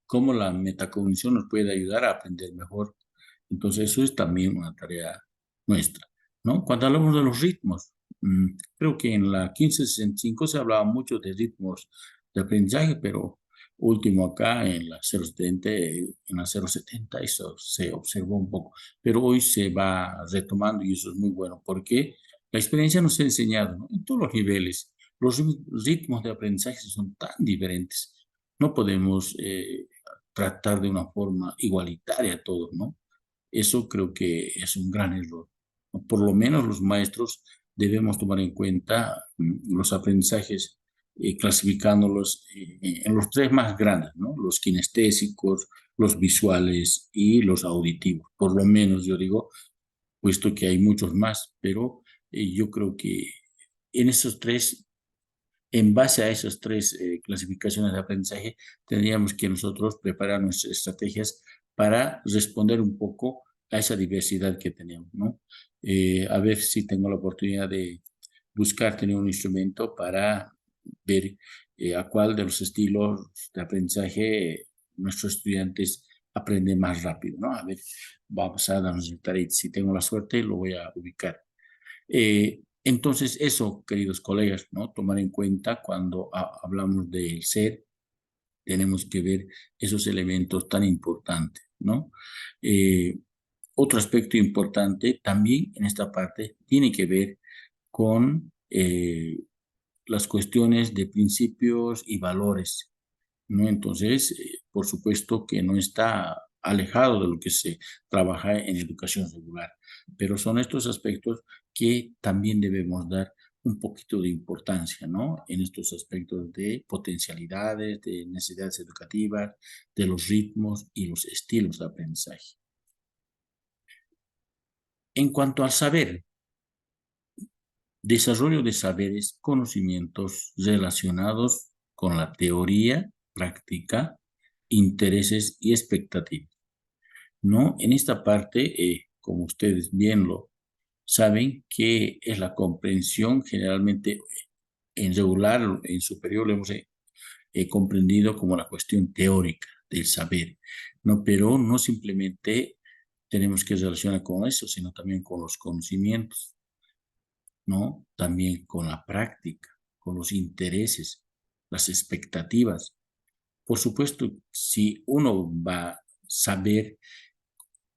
cómo la metacognición nos puede ayudar a aprender mejor. Entonces, eso es también una tarea nuestra, ¿no? Cuando hablamos de los ritmos, creo que en la 1565 se hablaba mucho de ritmos de aprendizaje, pero último acá en la 070, en la 070 eso se observó un poco, pero hoy se va retomando y eso es muy bueno porque la experiencia nos ha enseñado, ¿no? En todos los niveles, los ritmos de aprendizaje son tan diferentes. No podemos tratar de una forma igualitaria a todos, ¿no? Eso creo que es un gran error. Por lo menos los maestros debemos tomar en cuenta los aprendizajes, clasificándolos en los 3 más grandes, ¿no? Los kinestésicos, los visuales y los auditivos. Por lo menos yo digo, puesto que hay muchos más, pero yo creo que en esos 3 en base a esas 3 clasificaciones de aprendizaje, tendríamos que nosotros preparar nuestras estrategias para responder un poco a esa diversidad que tenemos, ¿no? A ver si tengo la oportunidad de buscar tener un instrumento para ver a cuál de los estilos de aprendizaje nuestros estudiantes aprenden más rápido, ¿no? A ver, vamos a darnos el tarea. Si tengo la suerte, lo voy a ubicar. Entonces, eso, queridos colegas, ¿no? Tomar en cuenta cuando hablamos del ser, tenemos que ver esos elementos tan importantes, ¿no? Otro aspecto importante también en esta parte tiene que ver con las cuestiones de principios y valores, ¿no? Entonces, por supuesto que no está alejado de lo que se trabaja en educación regular, pero son estos aspectos que también debemos dar un poquito de importancia, ¿no? En estos aspectos de potencialidades, de necesidades educativas, de los ritmos y los estilos de aprendizaje. En cuanto al saber, desarrollo de saberes, conocimientos relacionados con la teoría, práctica, intereses y expectativas, ¿no? En esta parte, como ustedes bien lo saben, que es la comprensión generalmente en regular, en superior, lo hemos comprendido como la cuestión teórica del saber, ¿no? Pero no simplemente tenemos que relacionar con eso, sino también con los conocimientos, ¿no? También con la práctica, con los intereses, las expectativas. Por supuesto, si uno va a saber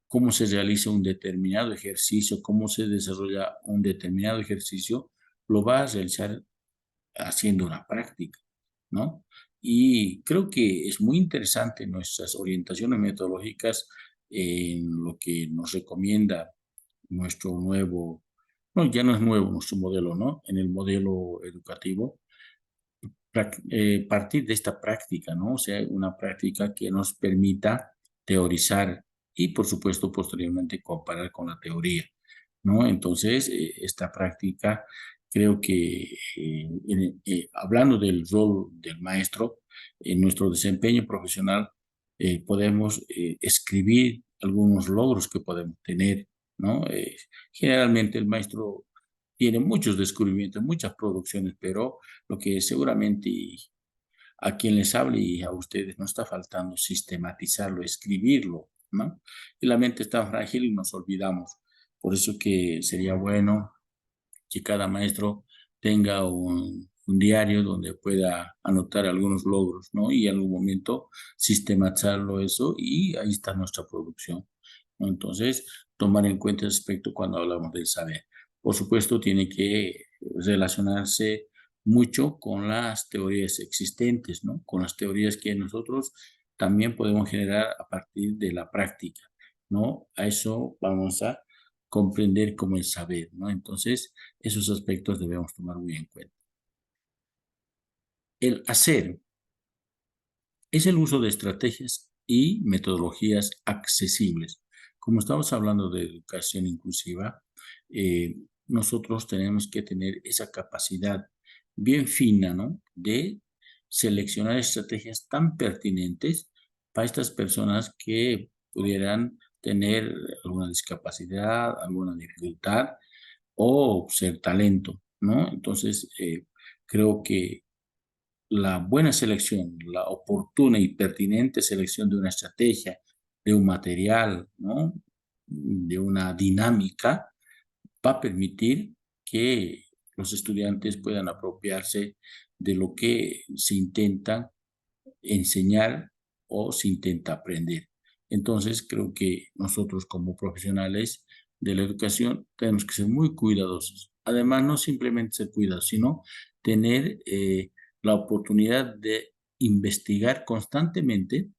cómo se realiza un determinado ejercicio, cómo se desarrolla un determinado ejercicio, lo va a realizar haciendo una práctica, ¿no? Y creo que es muy interesante nuestras orientaciones metodológicas en lo que nos recomienda nuestro nuevo, no, ya no es nuevo nuestro modelo, ¿no? En el modelo educativo, partir de esta práctica, ¿no? O sea, una práctica que nos permita teorizar y, por supuesto, posteriormente comparar con la teoría, ¿no? Entonces, esta práctica, creo que hablando del rol del maestro, en nuestro desempeño profesional, podemos escribir algunos logros que podemos tener, ¿no? Generalmente el maestro tiene muchos descubrimientos, muchas producciones, pero lo que seguramente a quien les hable y a ustedes no está faltando sistematizarlo, escribirlo, ¿no? Y la mente está frágil y nos olvidamos. Por eso que sería bueno que cada maestro tenga un diario donde pueda anotar algunos logros, ¿no? Y en algún momento sistematizarlo eso y ahí está nuestra producción, ¿no? Entonces, tomar en cuenta ese aspecto cuando hablamos del saber. Por supuesto, tiene que relacionarse mucho con las teorías existentes, ¿no? Con las teorías que nosotros también podemos generar a partir de la práctica, ¿no? A eso vamos a comprender como el saber, ¿no? Entonces, esos aspectos debemos tomar muy en cuenta. El hacer es el uso de estrategias y metodologías accesibles. Como estamos hablando de educación inclusiva, nosotros tenemos que tener esa capacidad bien fina, ¿no? De seleccionar estrategias tan pertinentes para estas personas que pudieran tener alguna discapacidad, alguna dificultad o ser talento, ¿no? Entonces, creo que la buena selección, la oportuna y pertinente selección de una estrategia, de un material, ¿no? De una dinámica, va a permitir que los estudiantes puedan apropiarse de lo que se intenta enseñar o se intenta aprender. Entonces, creo que nosotros como profesionales de la educación tenemos que ser muy cuidadosos. Además, no simplemente ser cuidadosos, sino tener la oportunidad de investigar constantemente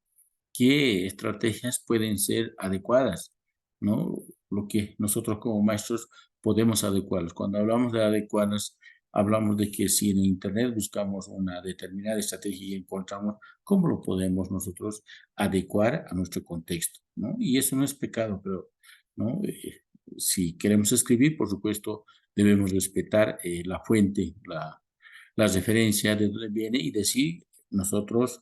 qué estrategias pueden ser adecuadas, ¿no? Lo que nosotros como maestros podemos adecuarlos. Cuando hablamos de adecuarlas, hablamos de que si en Internet buscamos una determinada estrategia y encontramos cómo lo podemos nosotros adecuar a nuestro contexto, ¿no? Y eso no es pecado, pero, ¿no? Si queremos escribir, por supuesto, debemos respetar la fuente, la referencia de dónde viene y decir nosotros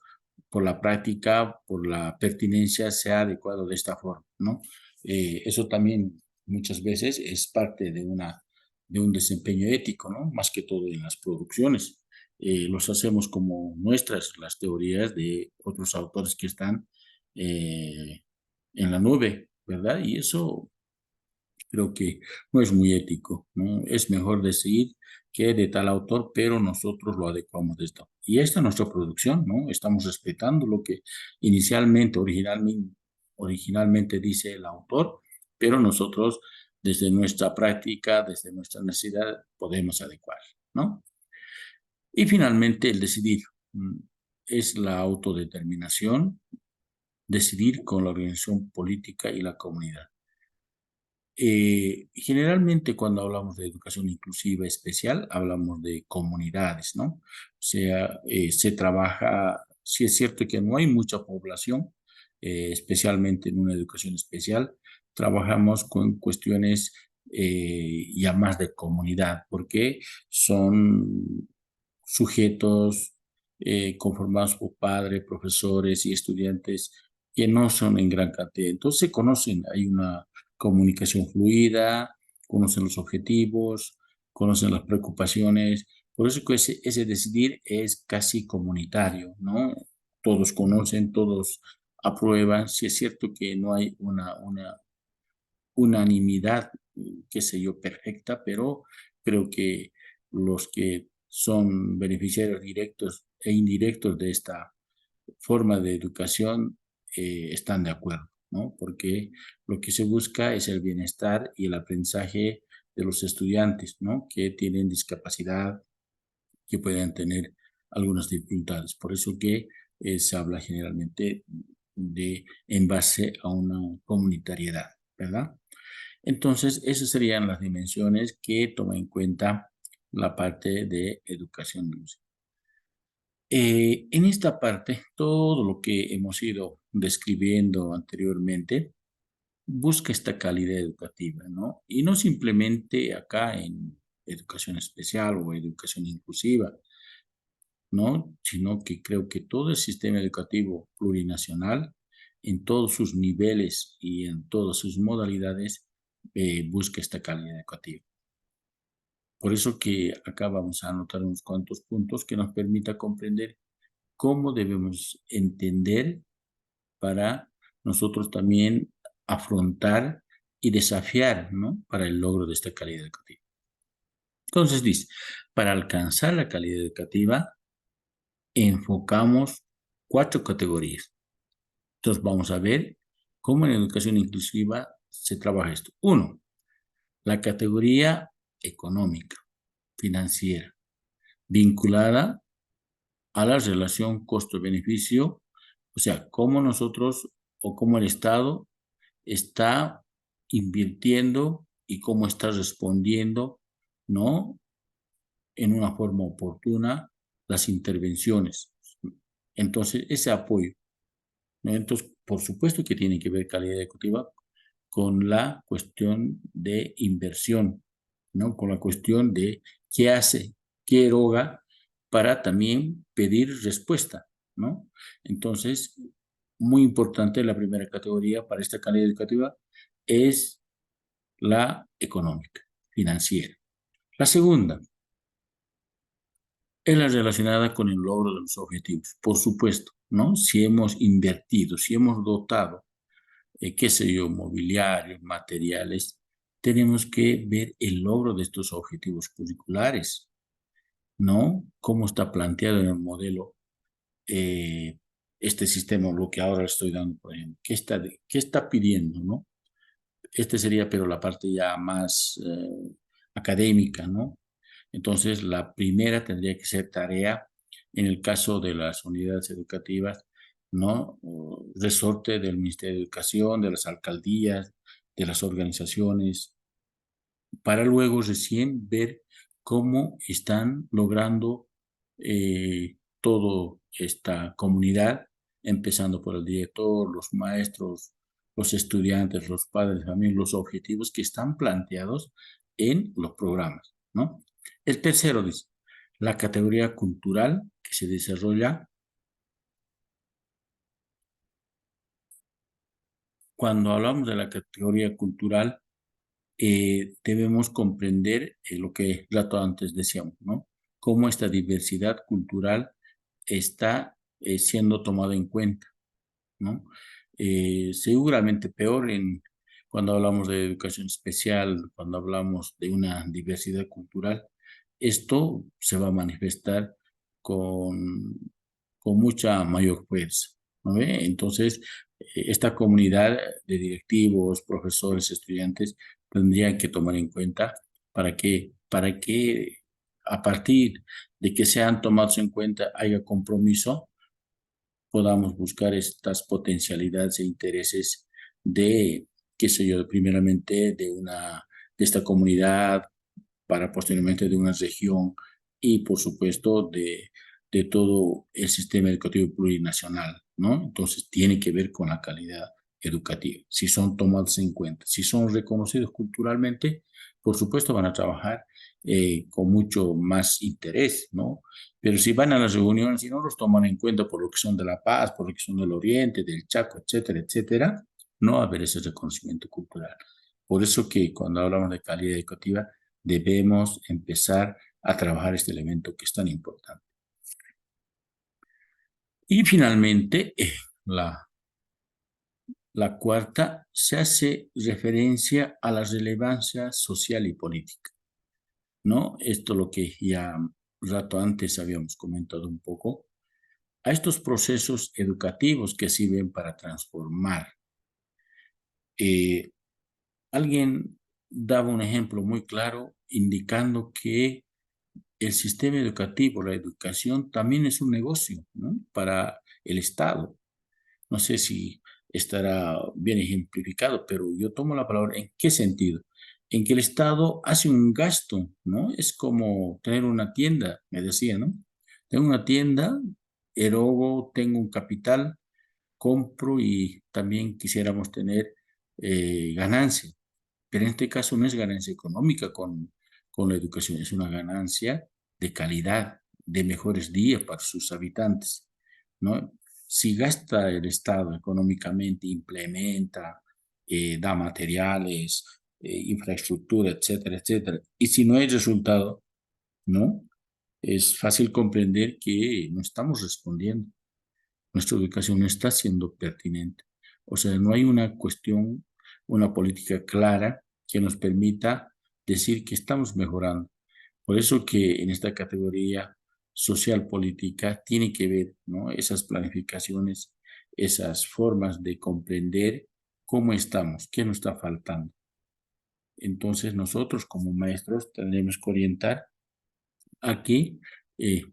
por la práctica, por la pertinencia, se ha adecuado de esta forma, ¿no? Eso también muchas veces es parte de un desempeño ético, ¿no? Más que todo en las producciones. los hacemos como nuestras, las teorías de otros autores que están en la nube, ¿verdad? Y eso creo que no es muy ético, ¿no? Es mejor decir que de tal autor, pero nosotros lo adecuamos de esto. Y esta es nuestra producción, ¿no? Estamos respetando lo que inicialmente, originalmente dice el autor, pero nosotros desde nuestra práctica, desde nuestra necesidad, podemos adecuar, ¿no? Y finalmente el decidir. Es la autodeterminación, decidir con la organización política y la comunidad. Generalmente cuando hablamos de educación inclusiva especial, hablamos de comunidades, ¿no? O sea, se trabaja, sí es cierto que no hay mucha población, especialmente en una educación especial, trabajamos con cuestiones ya más de comunidad, porque son sujetos conformados por padres, profesores y estudiantes que no son en gran cantidad. Entonces se conocen, hay una comunicación fluida, conocen los objetivos, conocen las preocupaciones. Por eso que ese decidir es casi comunitario, ¿no? Todos conocen, todos aprueban. Sí es cierto que no hay una unanimidad, qué sé yo, perfecta, pero creo que los que son beneficiarios directos e indirectos de esta forma de educación están de acuerdo, ¿no? Porque lo que se busca es el bienestar y el aprendizaje de los estudiantes, ¿no? Que tienen discapacidad, que pueden tener algunas dificultades. Por eso que se habla generalmente de en base a una comunitariedad, ¿verdad? Entonces, esas serían las dimensiones que toma en cuenta la parte de educación musical. En esta parte, todo lo que hemos ido describiendo anteriormente busca esta calidad educativa, ¿no? Y no simplemente acá en educación especial o educación inclusiva, ¿no? Sino que creo que todo el sistema educativo plurinacional, en todos sus niveles y en todas sus modalidades, busca esta calidad educativa. Por eso que acá vamos a anotar unos cuantos puntos que nos permita comprender cómo debemos entender para nosotros también afrontar y desafiar, ¿no? Para el logro de esta calidad educativa. Entonces dice, para alcanzar la calidad educativa, enfocamos 4 categorías. Entonces vamos a ver cómo en educación inclusiva se trabaja esto. 1, la categoría económica, financiera, vinculada a la relación costo-beneficio, o sea, cómo nosotros o cómo el Estado está invirtiendo y cómo está respondiendo, ¿no? En una forma oportuna las intervenciones. Entonces, ese apoyo, ¿no? Entonces, por supuesto que tiene que ver calidad educativa con la cuestión de inversión, ¿no? Con la cuestión de qué hace, qué eroga para también pedir respuesta, ¿no? Entonces, muy importante la primera categoría para esta calidad educativa es la económica, financiera. La segunda es la relacionada con el logro de los objetivos, por supuesto, ¿no? Si hemos invertido, si hemos dotado, qué sé yo, mobiliarios, materiales, tenemos que ver el logro de estos objetivos curriculares, ¿no? Cómo está planteado en el modelo este sistema, lo que ahora estoy dando, por ejemplo, qué está pidiendo, ¿no? Este sería, pero la parte ya más académica, ¿no? Entonces, la primera tendría que ser tarea, en el caso de las unidades educativas, ¿no? Resorte del Ministerio de Educación, de las alcaldías, de las organizaciones, para luego recién ver cómo están logrando toda esta comunidad, empezando por el director, los maestros, los estudiantes, los padres, también los objetivos que están planteados en los programas, ¿no? El tercero dice, la categoría cultural que se desarrolla cuando hablamos de la categoría cultural, debemos comprender lo que rato antes decíamos, ¿no? cómo esta diversidad cultural está siendo tomada en cuenta, ¿no? Seguramente peor cuando hablamos de educación especial, cuando hablamos de una diversidad cultural, esto se va a manifestar con, con mucha mayor fuerza, ¿no ve? Entonces, esta comunidad de directivos, profesores, estudiantes tendrían que tomar en cuenta para que a partir de que sean tomados en cuenta haya compromiso, podamos buscar estas potencialidades e intereses de, qué sé yo, primeramente de esta comunidad, para posteriormente de una región y por supuesto de todo el sistema educativo plurinacional, ¿no? Entonces tiene que ver con la calidad educativa, si son tomados en cuenta, si son reconocidos culturalmente, por supuesto van a trabajar con mucho más interés, ¿no? Pero si van a las reuniones y no los toman en cuenta por lo que son de La Paz, por lo que son del Oriente, del Chaco, etcétera, etcétera, no va a haber ese reconocimiento cultural. Por eso que cuando hablamos de calidad educativa, debemos empezar a trabajar este elemento que es tan importante. Y finalmente, la cuarta se hace referencia a la relevancia social y política, ¿no? Esto lo que ya un rato antes habíamos comentado un poco, a estos procesos educativos que sirven para transformar. Eh, Alguien daba un ejemplo muy claro indicando que el sistema educativo, la educación, también es un negocio, ¿no? Para el Estado. No sé si estará bien ejemplificado, pero yo tomo la palabra ¿en qué sentido? En que el Estado hace un gasto, ¿no? Es como tener una tienda, me decía, ¿no? Tengo una tienda, erogo, tengo un capital, compro y también quisiéramos tener ganancia. Pero en este caso no es ganancia económica con la educación, es una ganancia de calidad, de mejores días para sus habitantes, ¿no? Si gasta el Estado económicamente, implementa, da materiales, infraestructura, etcétera, etcétera, y si no hay resultado, ¿no? Es fácil comprender que no estamos respondiendo. Nuestra educación no está siendo pertinente. O sea, no hay una cuestión, una política clara que nos permita decir que estamos mejorando. Por eso que en esta categoría social política tiene que ver, ¿no? Esas planificaciones, esas formas de comprender cómo estamos, qué nos está faltando. Entonces nosotros como maestros tendremos que orientar aquí,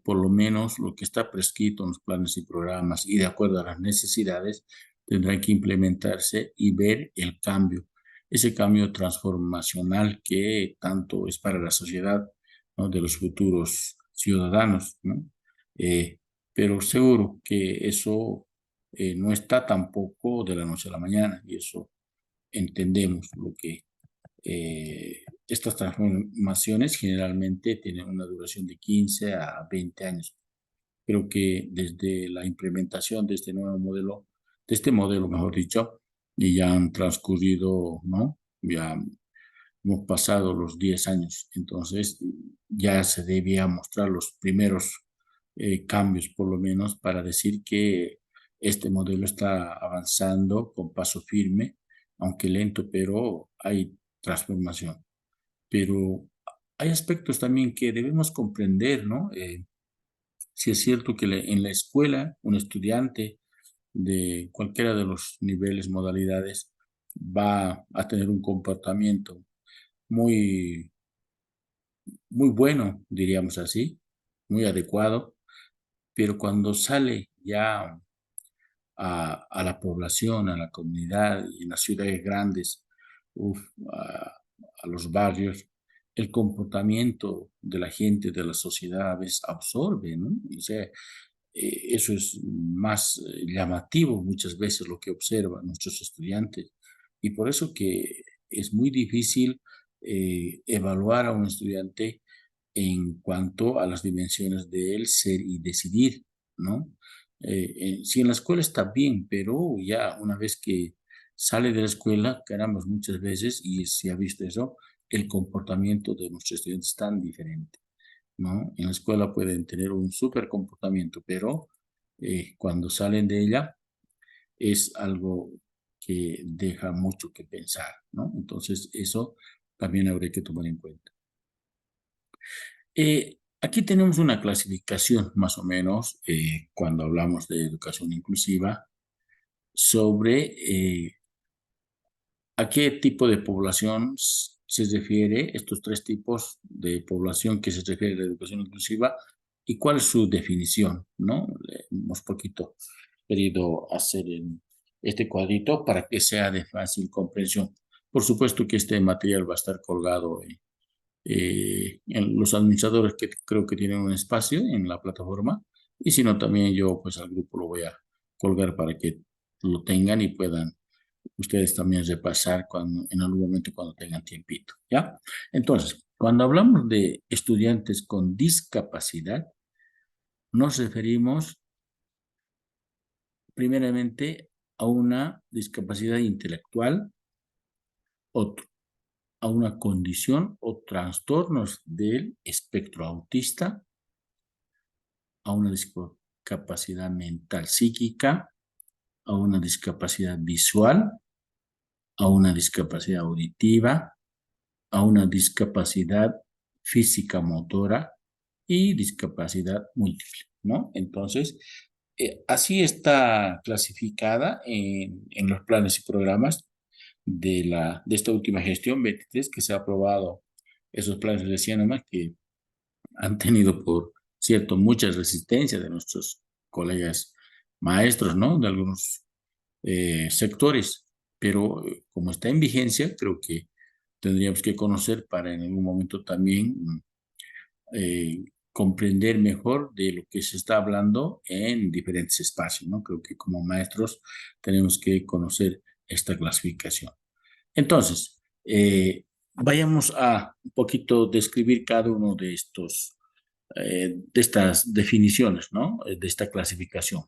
por lo menos lo que está prescrito en los planes y programas y de acuerdo a las necesidades, tendrá que implementarse y ver el cambio, ese cambio transformacional que tanto es para la sociedad, ¿no? De los futuros ciudadanos, ¿no? Eh, pero seguro que eso no está tampoco de la noche a la mañana y eso entendemos lo que estas transformaciones generalmente tienen una duración de 15 a 20 años. Creo que desde la implementación de este nuevo modelo, de este modelo, mejor dicho, y ya han transcurrido, ¿no? Ya hemos pasado los 10 años, entonces ya se debía mostrar los primeros cambios, por lo menos, para decir que este modelo está avanzando con paso firme, aunque lento, pero hay transformación. Pero hay aspectos también que debemos comprender, ¿no? Si es cierto que en la escuela un estudiante de cualquiera de los niveles, modalidades, va a tener un comportamiento muy, muy bueno, diríamos así, muy adecuado, pero cuando sale ya a la población, a la comunidad y en las ciudades grandes, uf, a los barrios, el comportamiento de la gente, de la sociedad, a veces absorbe, ¿no? O sea, eso es más llamativo muchas veces lo que observan nuestros estudiantes. Y por eso que es muy difícil evaluar a un estudiante en cuanto a las dimensiones de él ser y decidir, ¿no? Si en la escuela está bien, pero ya una vez que sale de la escuela, caramba, muchas veces, y se ha visto eso, el comportamiento de nuestros estudiantes es tan diferente. ¿no? En la escuela pueden tener un súper comportamiento, pero cuando salen de ella es algo que deja mucho que pensar, ¿no? Entonces, eso también habría que tomar en cuenta. Aquí tenemos una clasificación, más o menos, cuando hablamos de educación inclusiva, sobre a qué tipo de población se refiere, estos tres tipos de población que se refiere a la educación inclusiva y cuál es su definición, ¿no? Hemos poquito querido hacer este cuadrito para que sea de fácil comprensión. Por supuesto que este material va a estar colgado en los administradores que creo que tienen un espacio en la plataforma y si no también yo pues al grupo lo voy a colgar para que lo tengan y puedan ustedes también repasar en algún momento cuando tengan tiempito, ¿ya? Entonces, cuando hablamos de estudiantes con discapacidad, nos referimos primeramente a una discapacidad intelectual o a una condición o trastornos del espectro autista, a una discapacidad mental psíquica, a una discapacidad visual, a una discapacidad auditiva, a una discapacidad física motora y discapacidad múltiple, ¿no? Entonces, así está clasificada en los planes y programas de esta última gestión 23 que se ha aprobado esos planes, decía nomás, que han tenido, por cierto, mucha resistencia de nuestros colegas maestros, ¿no? De algunos sectores, pero como está en vigencia, creo que tendríamos que conocer para en algún momento también comprender mejor de lo que se está hablando en diferentes espacios, ¿no? Creo que como maestros tenemos que conocer esta clasificación. Entonces, vayamos a un poquito describir cada uno de estas definiciones, ¿no? De esta clasificación.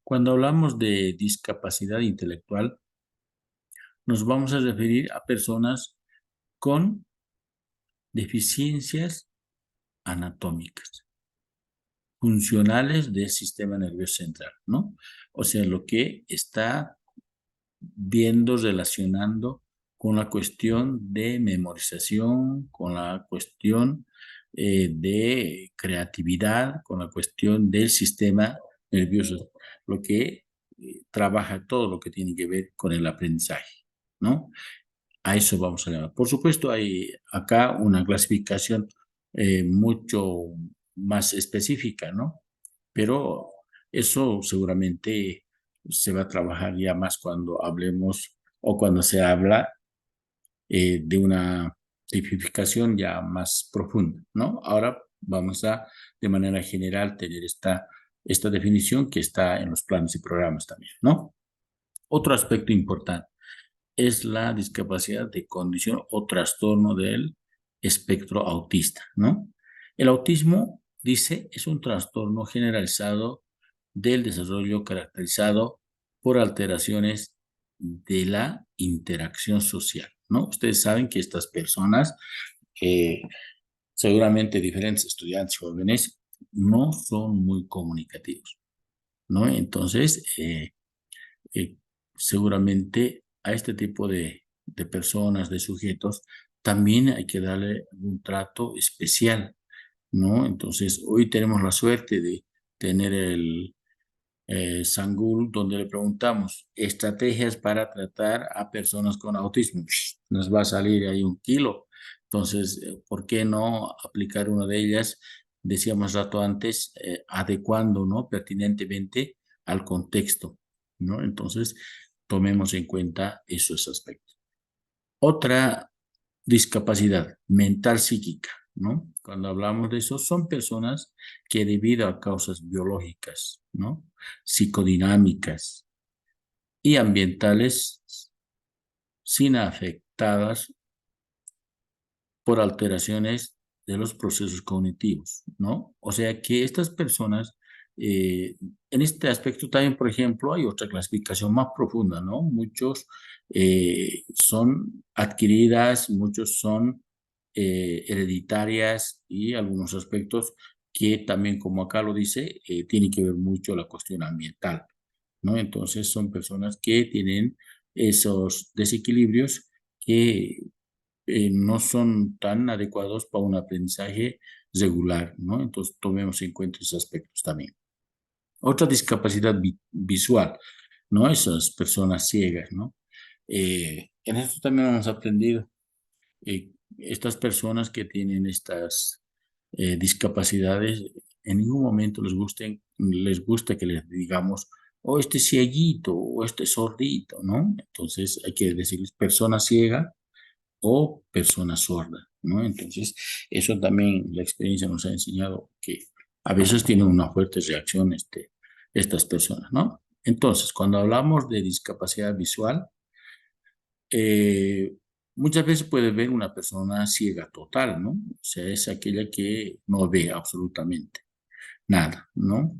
Cuando hablamos de discapacidad intelectual, nos vamos a referir a personas con deficiencias anatómicas, funcionales del sistema nervioso central, ¿no? O sea, lo que está viendo, relacionando con la cuestión de memorización, con la cuestión de creatividad, con la cuestión del sistema nervioso, lo que trabaja todo lo que tiene que ver con el aprendizaje, ¿no? A eso vamos a llamar. Por supuesto, hay acá una clasificación mucho más específica, ¿no? Pero eso seguramente se va a trabajar ya más cuando hablemos o cuando se habla de una tipificación ya más profunda, ¿no? Ahora vamos a, de manera general, tener esta definición que está en los planes y programas también, ¿no? Otro aspecto importante es la discapacidad de condición o trastorno del espectro autista, ¿no? El autismo, dice, es un trastorno generalizado del desarrollo caracterizado por alteraciones de la interacción social, ¿no? Ustedes saben que estas personas, eh, seguramente diferentes estudiantes jóvenes, no son muy comunicativos, ¿no? Entonces, eh, seguramente a este tipo de personas, de sujetos, también hay que darle un trato especial, ¿no? Entonces, hoy tenemos la suerte de tener el Sangul, donde le preguntamos estrategias para tratar a personas con autismo. Nos va a salir ahí 1 kilo. Entonces, ¿por qué no aplicar una de ellas? Decíamos rato antes, adecuando, ¿no? Pertinentemente al contexto, ¿no? Entonces, tomemos en cuenta esos aspectos. Otra discapacidad mental psíquica, ¿no? Cuando hablamos de eso, son personas que debido a causas biológicas, ¿no? Psicodinámicas y ambientales, sin afectadas por alteraciones de los procesos cognitivos, ¿no? O sea que estas personas, en este aspecto también, por ejemplo, hay otra clasificación más profunda, ¿no? Muchos son adquiridas, muchos son hereditarias y algunos aspectos que también, como acá lo dice, tienen que ver mucho la cuestión ambiental, ¿no? Entonces son personas que tienen esos desequilibrios que no son tan adecuados para un aprendizaje regular, ¿no? Entonces tomemos en cuenta esos aspectos también. Otra discapacidad visual, ¿no? Esas personas ciegas, ¿no? En esto también hemos aprendido, estas personas que tienen estas discapacidades, en ningún momento les gusta que les digamos, oh, este cieguito, o este sordito, ¿no? Entonces hay que decirles persona ciega o persona sorda, ¿no? Entonces, eso también la experiencia nos ha enseñado que a veces tienen una fuerte reacción estas personas, ¿no? Entonces, cuando hablamos de discapacidad visual, eh, muchas veces puede ver una persona ciega total, ¿no? O sea, es aquella que no ve absolutamente nada, ¿no?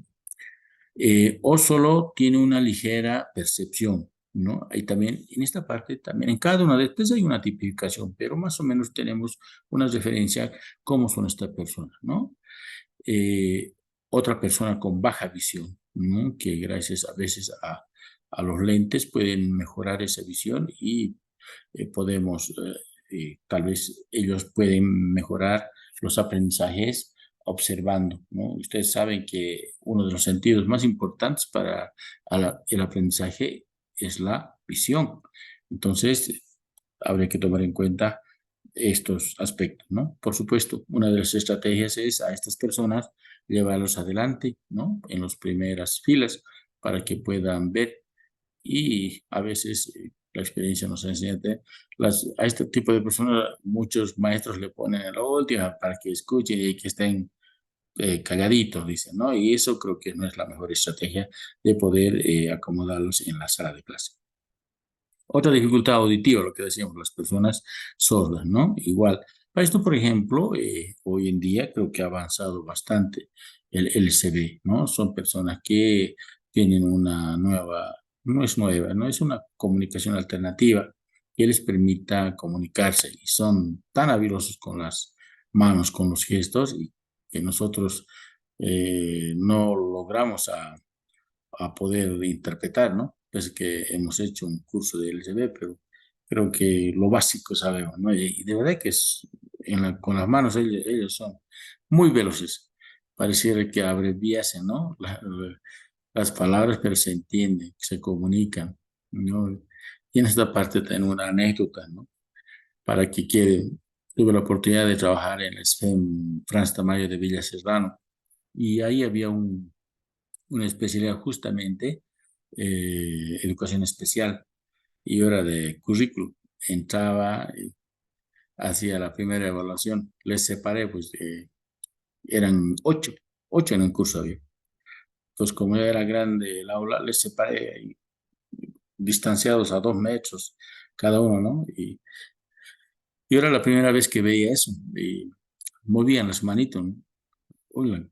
O solo tiene una ligera percepción, ¿no? Ahí también, en esta parte, también en cada una de estas hay una tipificación, pero más o menos tenemos una referencia cómo son estas personas, ¿no? Eh, Otra persona con baja visión, ¿no? Que gracias a veces a los lentes pueden mejorar esa visión y podemos, tal vez ellos pueden mejorar los aprendizajes observando, ¿no? Ustedes saben que uno de los sentidos más importantes para el aprendizaje es la visión. Entonces, habría que tomar en cuenta estos aspectos, ¿no? Por supuesto, una de las estrategias es a estas personas llevarlos adelante, ¿no? En las primeras filas para que puedan ver y a veces la experiencia nos enseña que a este tipo de personas muchos maestros le ponen en la última para que escuchen y que estén calladitos, dicen, ¿no? Y eso creo que no es la mejor estrategia de poder acomodarlos en la sala de clase. Otra dificultad auditiva, lo que decíamos, las personas sordas, ¿no? Igual, para esto, por ejemplo, hoy en día creo que ha avanzado bastante el LCD, ¿no? Son personas que tienen una nueva, no es nueva, no es una comunicación alternativa que les permita comunicarse y son tan habilosos con las manos, con los gestos, y que nosotros no logramos a poder interpretar, ¿no? Pues que hemos hecho un curso de LCD, pero creo que lo básico sabemos, ¿no? Y de verdad que con las manos ellos son muy veloces. Pareciera que abreviasen, ¿no? Las palabras, pero se entienden, se comunican, ¿no? Y en esta parte tengo una anécdota, ¿no? Para que quede, tuve la oportunidad de trabajar en el SFEM Franz Tamayo de Villa Serrano y ahí había una especialidad justamente educación especial y hora de currículum. Entraba, hacía la primera evaluación, les separé, pues eran ocho en un curso había. Entonces, como era grande el aula, les separé distanciados a 2 metros cada uno, ¿no? Y era la primera vez que veía eso. Y movían las manitos, ¿no? Uy,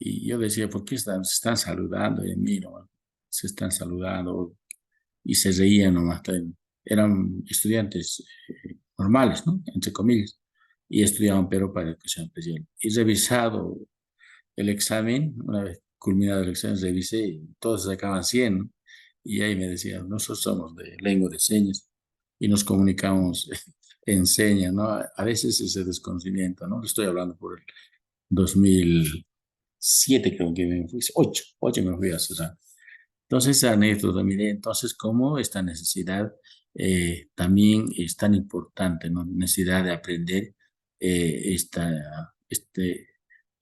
y yo decía, ¿por qué se están saludando? Y mira, se están saludando y se reían nomás. Eran estudiantes normales, ¿no? Entre comillas, y estudiaban pero para educación especial. Y revisado el examen, una vez culminado el examen, revisé y todos sacaban 100, ¿no? Y ahí me decían, nosotros somos de lengua de señas y nos comunicamos en señas, ¿no? A veces ese desconocimiento, ¿no? Estoy hablando por el 2007, creo que me fui, ocho me fui a Susana. Entonces, esa anécdota, mire, entonces, cómo esta necesidad también es tan importante, ¿no? Necesidad de aprender este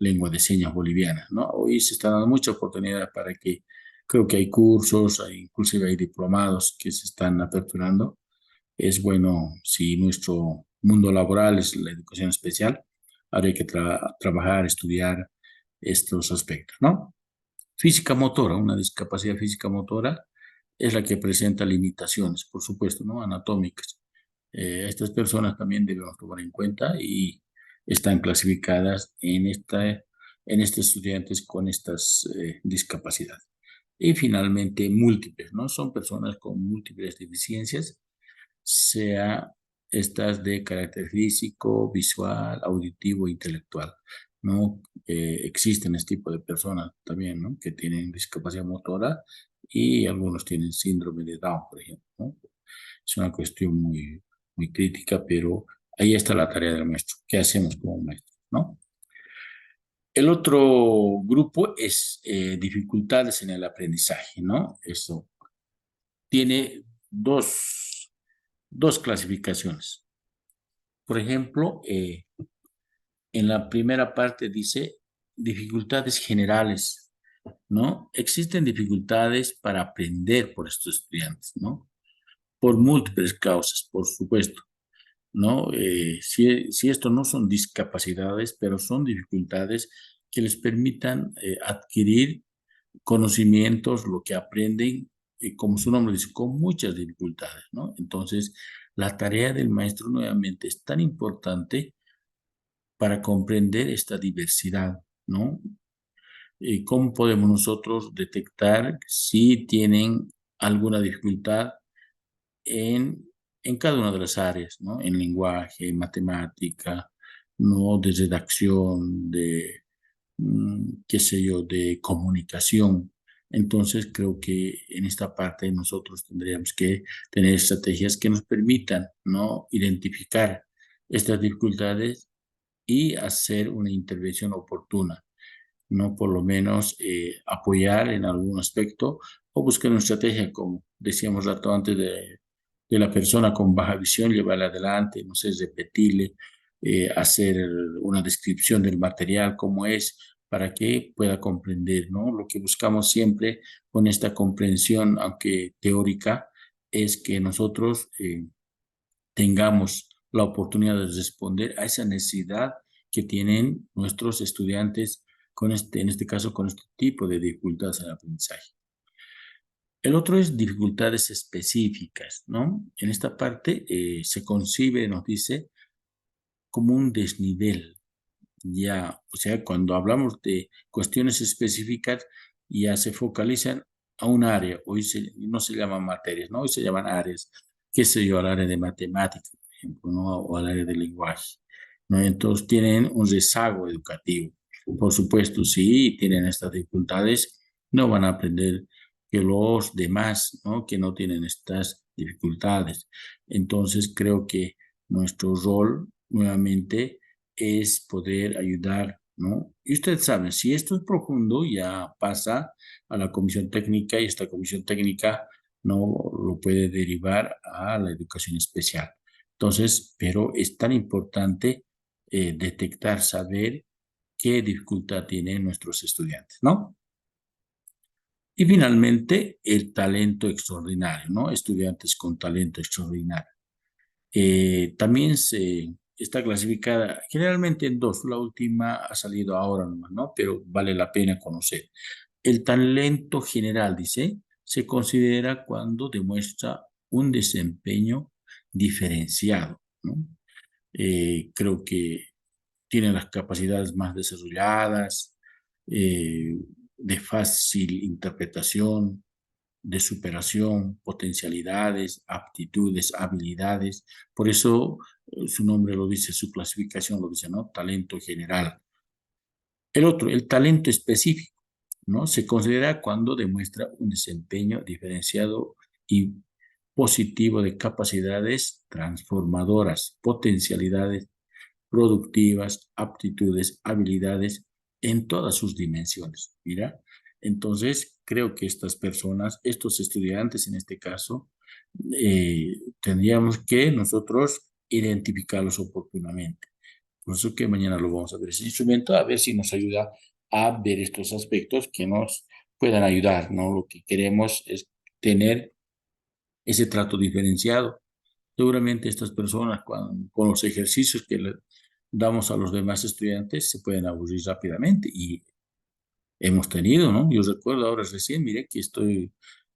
lengua de señas boliviana, ¿no? Hoy se está dando mucha oportunidad para que, creo que hay cursos, inclusive hay diplomados que se están aperturando. Es bueno, si nuestro mundo laboral es la educación especial, habría que trabajar, estudiar estos aspectos, ¿no? Física motora, una discapacidad física motora es la que presenta limitaciones, por supuesto, ¿no? Anatómicas. Estas personas también debemos tomar en cuenta y están clasificadas en estos estudiantes con estas discapacidades. Y finalmente, múltiples, ¿no? Son personas con múltiples deficiencias, sea estas de carácter físico, visual, auditivo, intelectual, ¿no? Existen este tipo de personas también, ¿no? Que tienen discapacidad motora y algunos tienen síndrome de Down, por ejemplo, ¿no? Es una cuestión muy crítica, pero ahí está la tarea del maestro. ¿Qué hacemos como maestro, no? El otro grupo es dificultades en el aprendizaje, ¿no? Eso tiene dos clasificaciones. Por ejemplo, en la primera parte dice dificultades generales, ¿no? Existen dificultades para aprender por estos estudiantes, ¿no? Por múltiples causas, por supuesto, ¿no? Si esto no son discapacidades, pero son dificultades que les permitan adquirir conocimientos, lo que aprenden, como su nombre dice, con muchas dificultades, ¿no? Entonces, la tarea del maestro nuevamente es tan importante para comprender esta diversidad, ¿no? ¿Cómo podemos nosotros detectar si tienen alguna dificultad en, en cada una de las áreas, ¿no? En lenguaje, matemática, ¿no? De redacción, de, qué sé yo, de comunicación. Entonces, creo que en esta parte nosotros tendríamos que tener estrategias que nos permitan, ¿no? Identificar estas dificultades y hacer una intervención oportuna, no por lo menos apoyar en algún aspecto o buscar una estrategia, como decíamos rato antes, de la persona con baja visión, llevarla adelante, no sé, repetirle, hacer una descripción del material, cómo es, para que pueda comprender, ¿no? Lo que buscamos siempre con esta comprensión, aunque teórica, es que nosotros tengamos la oportunidad de responder a esa necesidad que tienen nuestros estudiantes con en este caso, con este tipo de dificultades en el aprendizaje. El otro es dificultades específicas, ¿no? En esta parte se concibe, nos dice, como un desnivel, ya, o sea, cuando hablamos de cuestiones específicas, ya se focalizan a un área, hoy no se llaman materias, ¿no? Hoy se llaman áreas, qué sé yo, al área de matemáticas, por ejemplo, ¿no? O al área de lenguaje, ¿no? Entonces tienen un rezago educativo. Por supuesto, si tienen estas dificultades, no van a aprender que los demás, ¿no? Que no tienen estas dificultades. Entonces, creo que nuestro rol, nuevamente, es poder ayudar, ¿no? Y ustedes saben, si esto es profundo, ya pasa a la comisión técnica y esta comisión técnica no lo puede derivar a la educación especial. Entonces, pero es tan importante detectar, saber qué dificultad tienen nuestros estudiantes, ¿no? Y finalmente, el talento extraordinario, ¿no? Estudiantes con talento extraordinario. También se está clasificada generalmente en dos. La última ha salido ahora nomás, ¿no? Pero vale la pena conocer. El talento general, dice, se considera cuando demuestra un desempeño diferenciado, ¿no? Creo que tiene las capacidades más desarrolladas, eh, de fácil interpretación, de superación, potencialidades, aptitudes, habilidades. Por eso su nombre lo dice, su clasificación lo dice, ¿no? Talento general. El otro, el talento específico, ¿no? Se considera cuando demuestra un desempeño diferenciado y positivo de capacidades transformadoras, potencialidades productivas, aptitudes, habilidades en todas sus dimensiones. Mira, entonces creo que estas personas, estos estudiantes en este caso, tendríamos que nosotros identificarlos oportunamente. Por eso que mañana lo vamos a ver ese instrumento, a ver si nos ayuda a ver estos aspectos que nos puedan ayudar, ¿no? Lo que queremos es tener ese trato diferenciado. Seguramente estas personas con los ejercicios que le damos a los demás estudiantes se pueden aburrir rápidamente y hemos tenido, ¿no? Yo recuerdo ahora recién, mire que estoy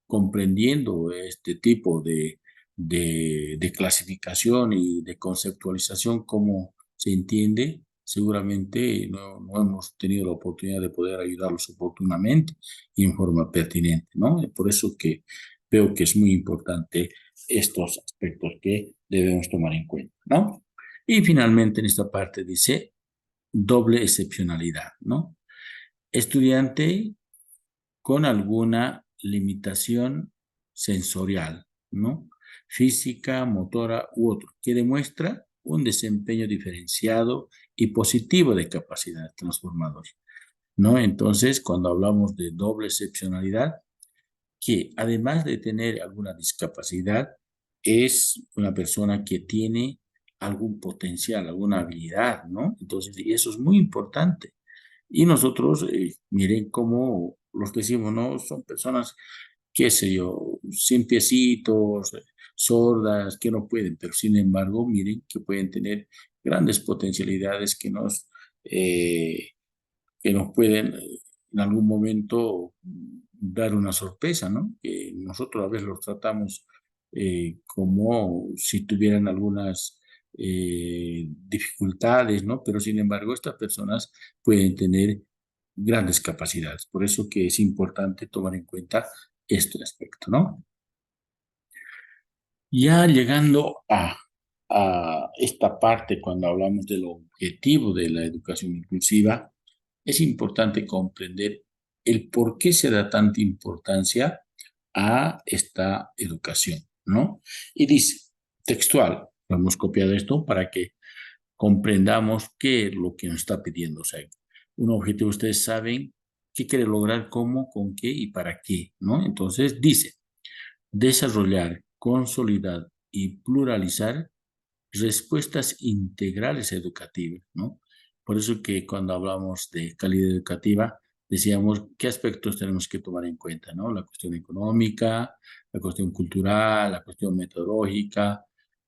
comprendiendo este tipo de clasificación y de conceptualización, cómo se entiende. Seguramente no hemos tenido la oportunidad de poder ayudarlos oportunamente y en forma pertinente, ¿no? Por eso que veo que es muy importante estos aspectos que debemos tomar en cuenta, ¿no? Y finalmente en esta parte dice doble excepcionalidad, ¿no? Estudiante con alguna limitación sensorial, ¿no? Física, motora u otro, que demuestra un desempeño diferenciado y positivo de capacidad transformadora, ¿no? Entonces, cuando hablamos de doble excepcionalidad, que además de tener alguna discapacidad, es una persona que tiene algún potencial, alguna habilidad, ¿no? Entonces, y eso es muy importante. Y nosotros, miren cómo los decimos, ¿no? Son personas, qué sé yo, sin piecitos, sordas, que no pueden, pero sin embargo, miren que pueden tener grandes potencialidades eh, que nos pueden en algún momento dar una sorpresa, ¿no? Que nosotros a veces los tratamos como si tuvieran algunas dificultades, ¿no? Pero sin embargo, estas personas pueden tener grandes capacidades. Por eso que es importante tomar en cuenta este aspecto, ¿no? Ya llegando a esta parte, cuando hablamos del objetivo de la educación inclusiva, es importante comprender el por qué se da tanta importancia a esta educación, ¿no? Y dice, textual, hemos copiado esto para que comprendamos qué es lo que nos está pidiendo. O sea, un objetivo, ustedes saben qué quiere lograr, cómo, con qué y para qué, ¿no? Entonces dice, desarrollar, consolidar y pluralizar respuestas integrales educativas, ¿no? Por eso que cuando hablamos de calidad educativa, decíamos qué aspectos tenemos que tomar en cuenta, ¿no? La cuestión económica, la cuestión cultural, la cuestión metodológica.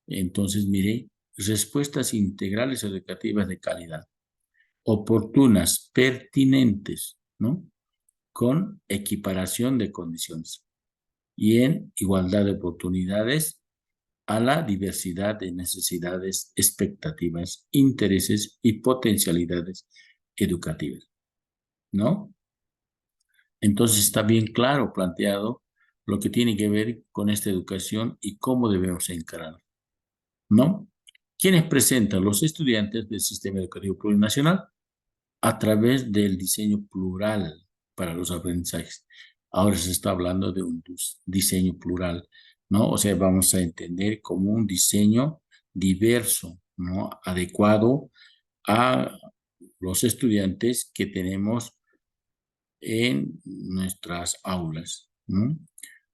Entonces, mire, respuestas integrales educativas de calidad, oportunas, pertinentes, ¿no? Con equiparación de condiciones y en igualdad de oportunidades a la diversidad de necesidades, expectativas, intereses y potencialidades educativas, ¿no? Entonces está bien claro planteado lo que tiene que ver con esta educación y cómo debemos encararla, ¿no? ¿Quiénes presentan? Los estudiantes del sistema educativo plurinacional a través del diseño plural para los aprendizajes. Ahora se está hablando de un diseño plural, ¿no? O sea, vamos a entender como un diseño diverso, ¿no? Adecuado a los estudiantes que tenemos en nuestras aulas, ¿no?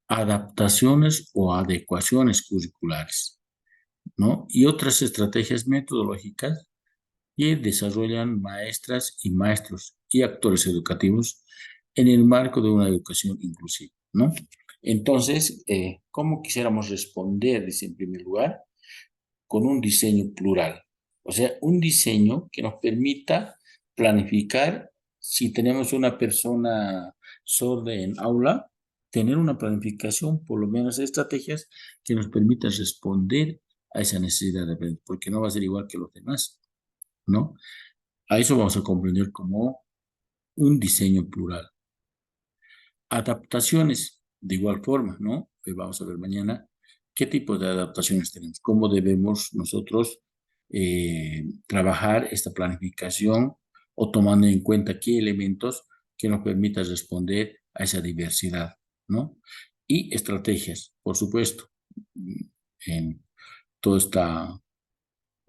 Adaptaciones o adecuaciones curriculares, ¿no? Y otras estrategias metodológicas que desarrollan maestras y maestros y actores educativos en el marco de una educación inclusiva, ¿no? Entonces, ¿cómo quisiéramos responder? Dice, en primer lugar, con un diseño plural, o sea, un diseño que nos permita planificar, si tenemos una persona sorda en aula, tener una planificación, por lo menos estrategias que nos permitan responder a esa necesidad de aprender, porque no va a ser igual que los demás, ¿no? A eso vamos a comprender como un diseño plural. Adaptaciones, de igual forma, ¿no? Vamos a ver mañana qué tipo de adaptaciones tenemos, cómo debemos nosotros trabajar esta planificación o tomando en cuenta qué elementos que nos permitan responder a esa diversidad, ¿no? Y estrategias, por supuesto. En toda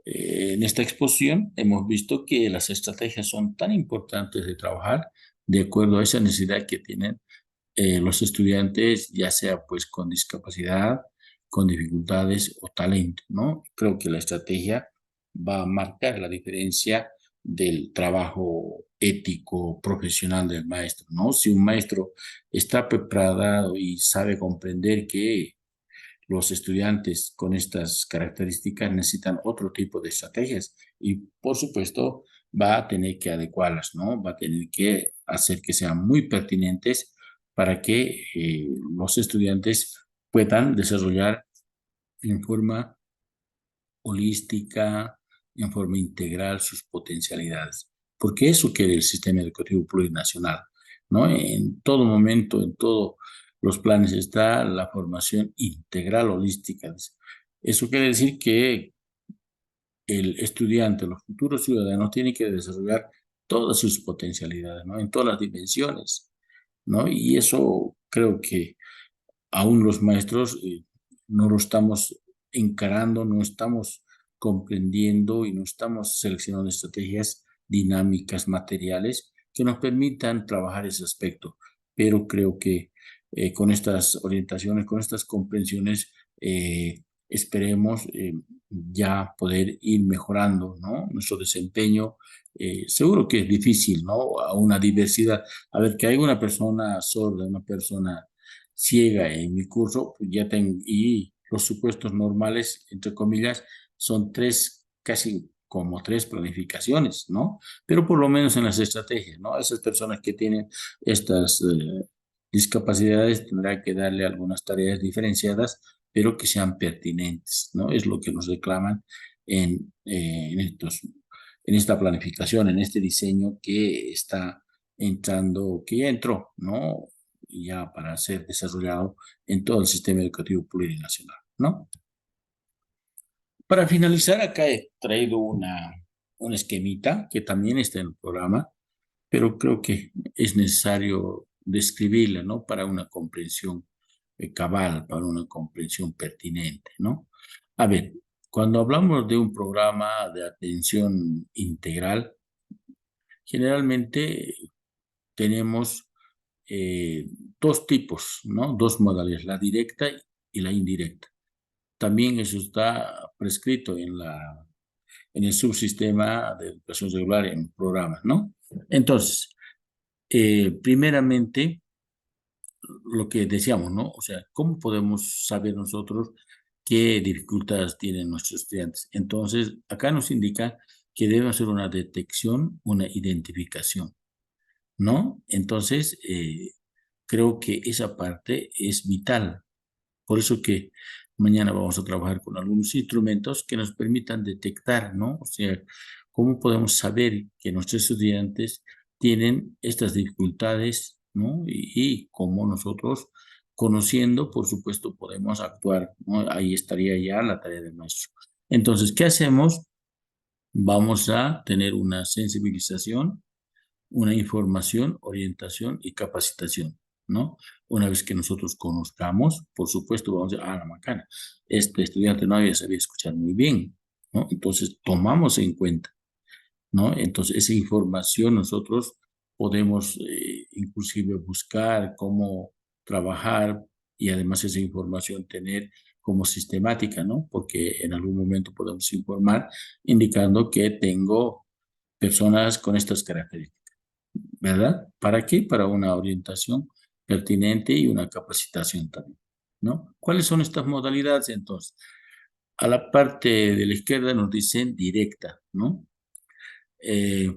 en esta exposición hemos visto que las estrategias son tan importantes de trabajar de acuerdo a esa necesidad que tienen los estudiantes, ya sea pues con discapacidad, con dificultades o talento, ¿no? Creo que la estrategia va a marcar la diferencia del trabajo ético, profesional del maestro, ¿no? Si un maestro está preparado y sabe comprender que los estudiantes con estas características necesitan otro tipo de estrategias y, por supuesto, va a tener que adecuarlas, ¿no? Va a tener que hacer que sean muy pertinentes para que los estudiantes puedan desarrollar en forma holística, en forma integral sus potencialidades. Porque eso quiere el sistema educativo plurinacional, ¿no? En todo momento, en todo los planes está la formación integral holística. Eso quiere decir que el estudiante, los futuros ciudadanos, tienen que desarrollar todas sus potencialidades, ¿no? En todas las dimensiones, ¿no? Y eso creo que aún los maestros no lo estamos encarando, no estamos comprendiendo y no estamos seleccionando estrategias dinámicas, materiales, que nos permitan trabajar ese aspecto. Pero creo que con estas orientaciones, con estas comprensiones, esperemos ya poder ir mejorando, ¿no? Nuestro desempeño. Seguro que es difícil, ¿no? A una diversidad. A ver, que hay una persona sorda, una persona ciega en mi curso, pues ya tengo, y los supuestos normales, entre comillas, son tres, casi como tres planificaciones, ¿no? Pero por lo menos en las estrategias, ¿no? Esas personas que tienen estas discapacidades tendrán que darle algunas tareas diferenciadas, pero que sean pertinentes, ¿no? Es lo que nos reclaman en esta planificación, en este diseño que está entrando, que ya entró, ¿no? Ya para ser desarrollado en todo el sistema educativo plurinacional, ¿no? Para finalizar, acá he traído una esquemita que también está en el programa, pero creo que es necesario describirla, ¿no? Para una comprensión cabal, para una comprensión pertinente, ¿no? A ver, cuando hablamos de un programa de atención integral, generalmente tenemos dos tipos, ¿no? Dos modalidades, la directa y la indirecta. También eso está prescrito en el subsistema de educación regular en programas, ¿no? Entonces, primeramente, lo que decíamos, ¿no? O sea, ¿cómo podemos saber nosotros qué dificultades tienen nuestros estudiantes? Entonces, acá nos indica que debe hacer una detección, una identificación, ¿no? Entonces, creo que esa parte es vital. Por eso que mañana vamos a trabajar con algunos instrumentos que nos permitan detectar, ¿no? O sea, cómo podemos saber que nuestros estudiantes tienen estas dificultades, ¿no? Y cómo nosotros, conociendo, por supuesto, podemos actuar, ¿no? Ahí estaría ya la tarea del maestro. Entonces, ¿qué hacemos? Vamos a tener una sensibilización, una información, orientación y capacitación, ¿no? Una vez que nosotros conozcamos, por supuesto, vamos a decir, la macana, este estudiante no había sabido escuchar muy bien, ¿no? Entonces, tomamos en cuenta, ¿no? Entonces, esa información nosotros podemos inclusive buscar cómo trabajar y además esa información tener como sistemática, ¿no? Porque en algún momento podemos informar indicando que tengo personas con estas características. ¿Verdad? ¿Para qué? Para una orientación pertinente y una capacitación también, ¿no? ¿Cuáles son estas modalidades entonces? A la parte de la izquierda nos dicen directa, ¿no? Eh,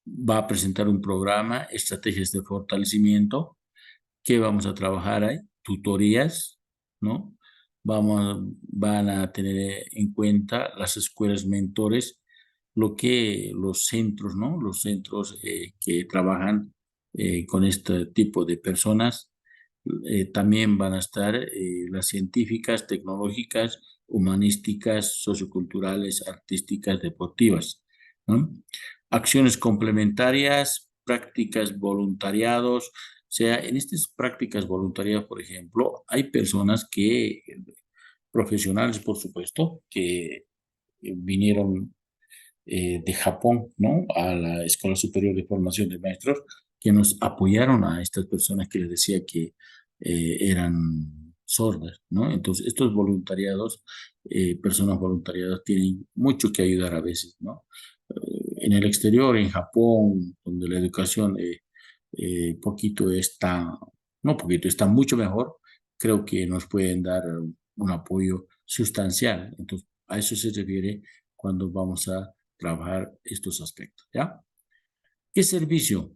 Va a presentar un programa, estrategias de fortalecimiento, que vamos a trabajar ahí, tutorías, ¿no? Van a tener en cuenta las escuelas mentores, lo que los centros, ¿no? Los centros que trabajan con este tipo de personas. También van a estar las científicas, tecnológicas, humanísticas, socioculturales, artísticas, deportivas, ¿no? Acciones complementarias, prácticas, voluntariados. O sea, en estas prácticas voluntarias, por ejemplo, hay personas que, profesionales, por supuesto, que vinieron de Japón, ¿no? A la Escuela Superior de Formación de Maestros, que nos apoyaron a estas personas que les decía que eran sordas, ¿no? Entonces, estos voluntariados, personas voluntariadas, tienen mucho que ayudar a veces, ¿no? En el exterior, en Japón, donde la educación poquito está, no poquito, está mucho mejor, creo que nos pueden dar un apoyo sustancial. Entonces, a eso se refiere cuando vamos a trabajar estos aspectos, ¿ya? ¿Qué servicio?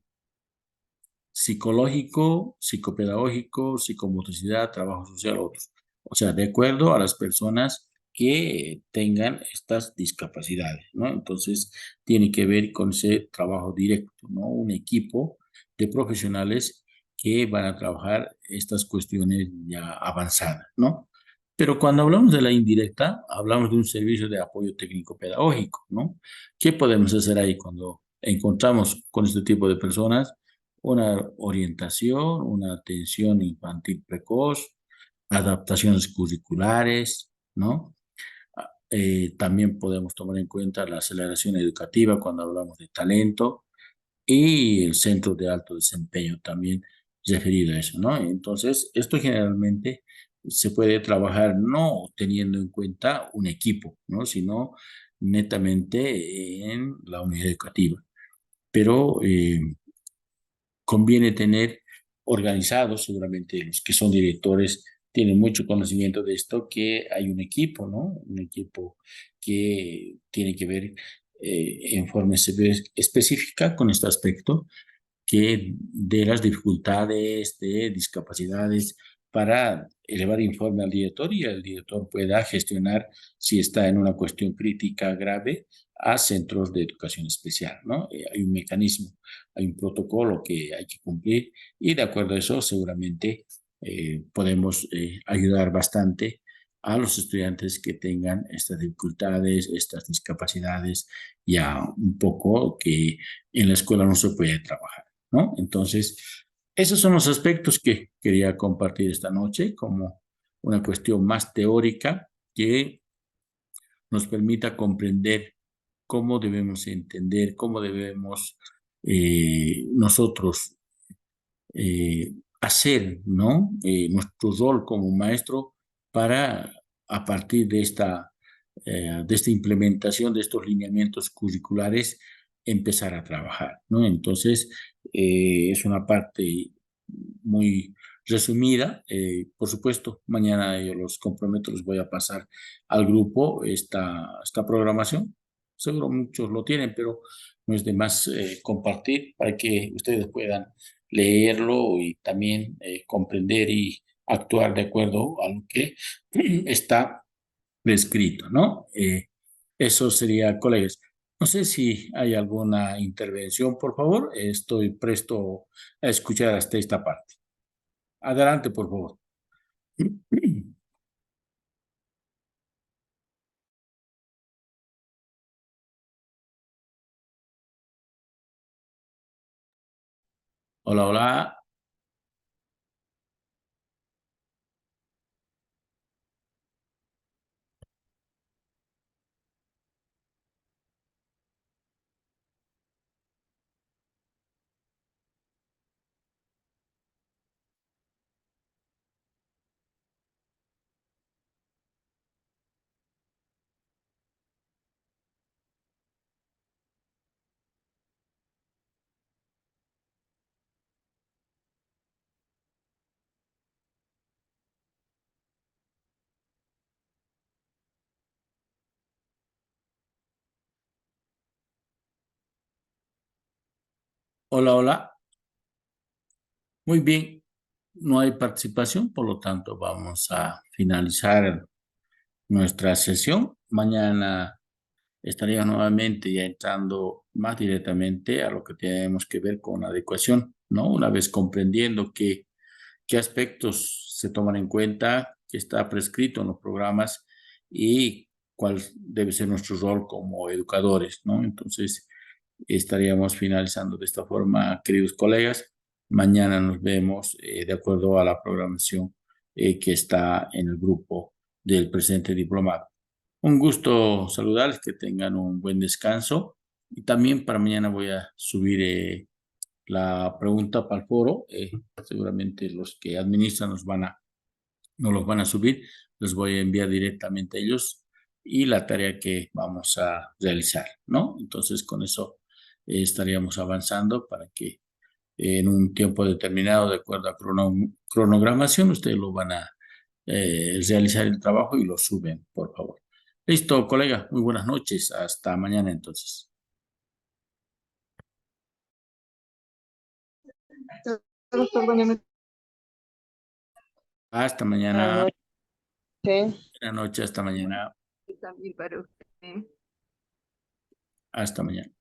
Psicológico, psicopedagógico, psicomotricidad, trabajo social, otros. O sea, de acuerdo a las personas que tengan estas discapacidades, ¿no? Entonces, tiene que ver con ese trabajo directo, ¿no? Un equipo de profesionales que van a trabajar estas cuestiones ya avanzadas, ¿no? Pero cuando hablamos de la indirecta, hablamos de un servicio de apoyo técnico pedagógico, ¿no? ¿Qué podemos hacer ahí cuando encontramos con este tipo de personas? Una orientación, una atención infantil precoz, adaptaciones curriculares, ¿no? También podemos tomar en cuenta la aceleración educativa cuando hablamos de talento y el centro de alto desempeño también referido a eso, ¿no? Entonces, esto generalmente se puede trabajar no teniendo en cuenta un equipo, ¿no? Sino netamente en la unidad educativa. Pero conviene tener organizados, seguramente los que son directores tienen mucho conocimiento de esto, que hay un equipo, ¿no? Un equipo que tiene que ver en forma específica con este aspecto que de las dificultades, de discapacidades, para elevar informe al director y el director pueda gestionar si está en una cuestión crítica grave a centros de educación especial, ¿no? Hay un mecanismo, hay un protocolo que hay que cumplir y de acuerdo a eso seguramente podemos ayudar bastante a los estudiantes que tengan estas dificultades, estas discapacidades, ya un poco que en la escuela no se puede trabajar, ¿no? Entonces, esos son los aspectos que quería compartir esta noche como una cuestión más teórica que nos permita comprender cómo debemos entender, cómo debemos nosotros hacer, ¿no? Nuestro rol como maestro para, a partir de esta implementación de estos lineamientos curriculares, empezar a trabajar, ¿no? Entonces, es una parte muy resumida. Por supuesto, mañana yo los comprometo, les voy a pasar al grupo esta programación. Seguro muchos lo tienen, pero no es de más compartir para que ustedes puedan leerlo y también comprender y actuar de acuerdo a lo que está escrito, ¿no? Eso sería, colegas. No sé si hay alguna intervención, por favor. Estoy presto a escuchar hasta esta parte. Adelante, por favor. Hola, hola. Hola, hola. Muy bien. No hay participación, por lo tanto, vamos a finalizar nuestra sesión. Mañana estaría nuevamente ya entrando más directamente a lo que tenemos que ver con adecuación, ¿no? Una vez comprendiendo qué aspectos se toman en cuenta, qué está prescrito en los programas y cuál debe ser nuestro rol como educadores, ¿no? Entonces, estaríamos finalizando de esta forma, queridos colegas. Mañana nos vemos de acuerdo a la programación que está en el grupo del presente diplomado. Un gusto saludarles, que tengan un buen descanso. Y también para mañana voy a subir la pregunta para el foro. Seguramente los que administran nos los van a subir. Les voy a enviar directamente a ellos y la tarea que vamos a realizar, ¿no? Entonces con eso estaríamos avanzando para que en un tiempo determinado, de acuerdo a cronogramación, ustedes lo van a realizar el trabajo y lo suben, por favor. Listo, colega. Muy buenas noches. Hasta mañana entonces. Doctor, buenas Hasta mañana. noches. Buenas noches. Hasta mañana. También para usted. Hasta mañana.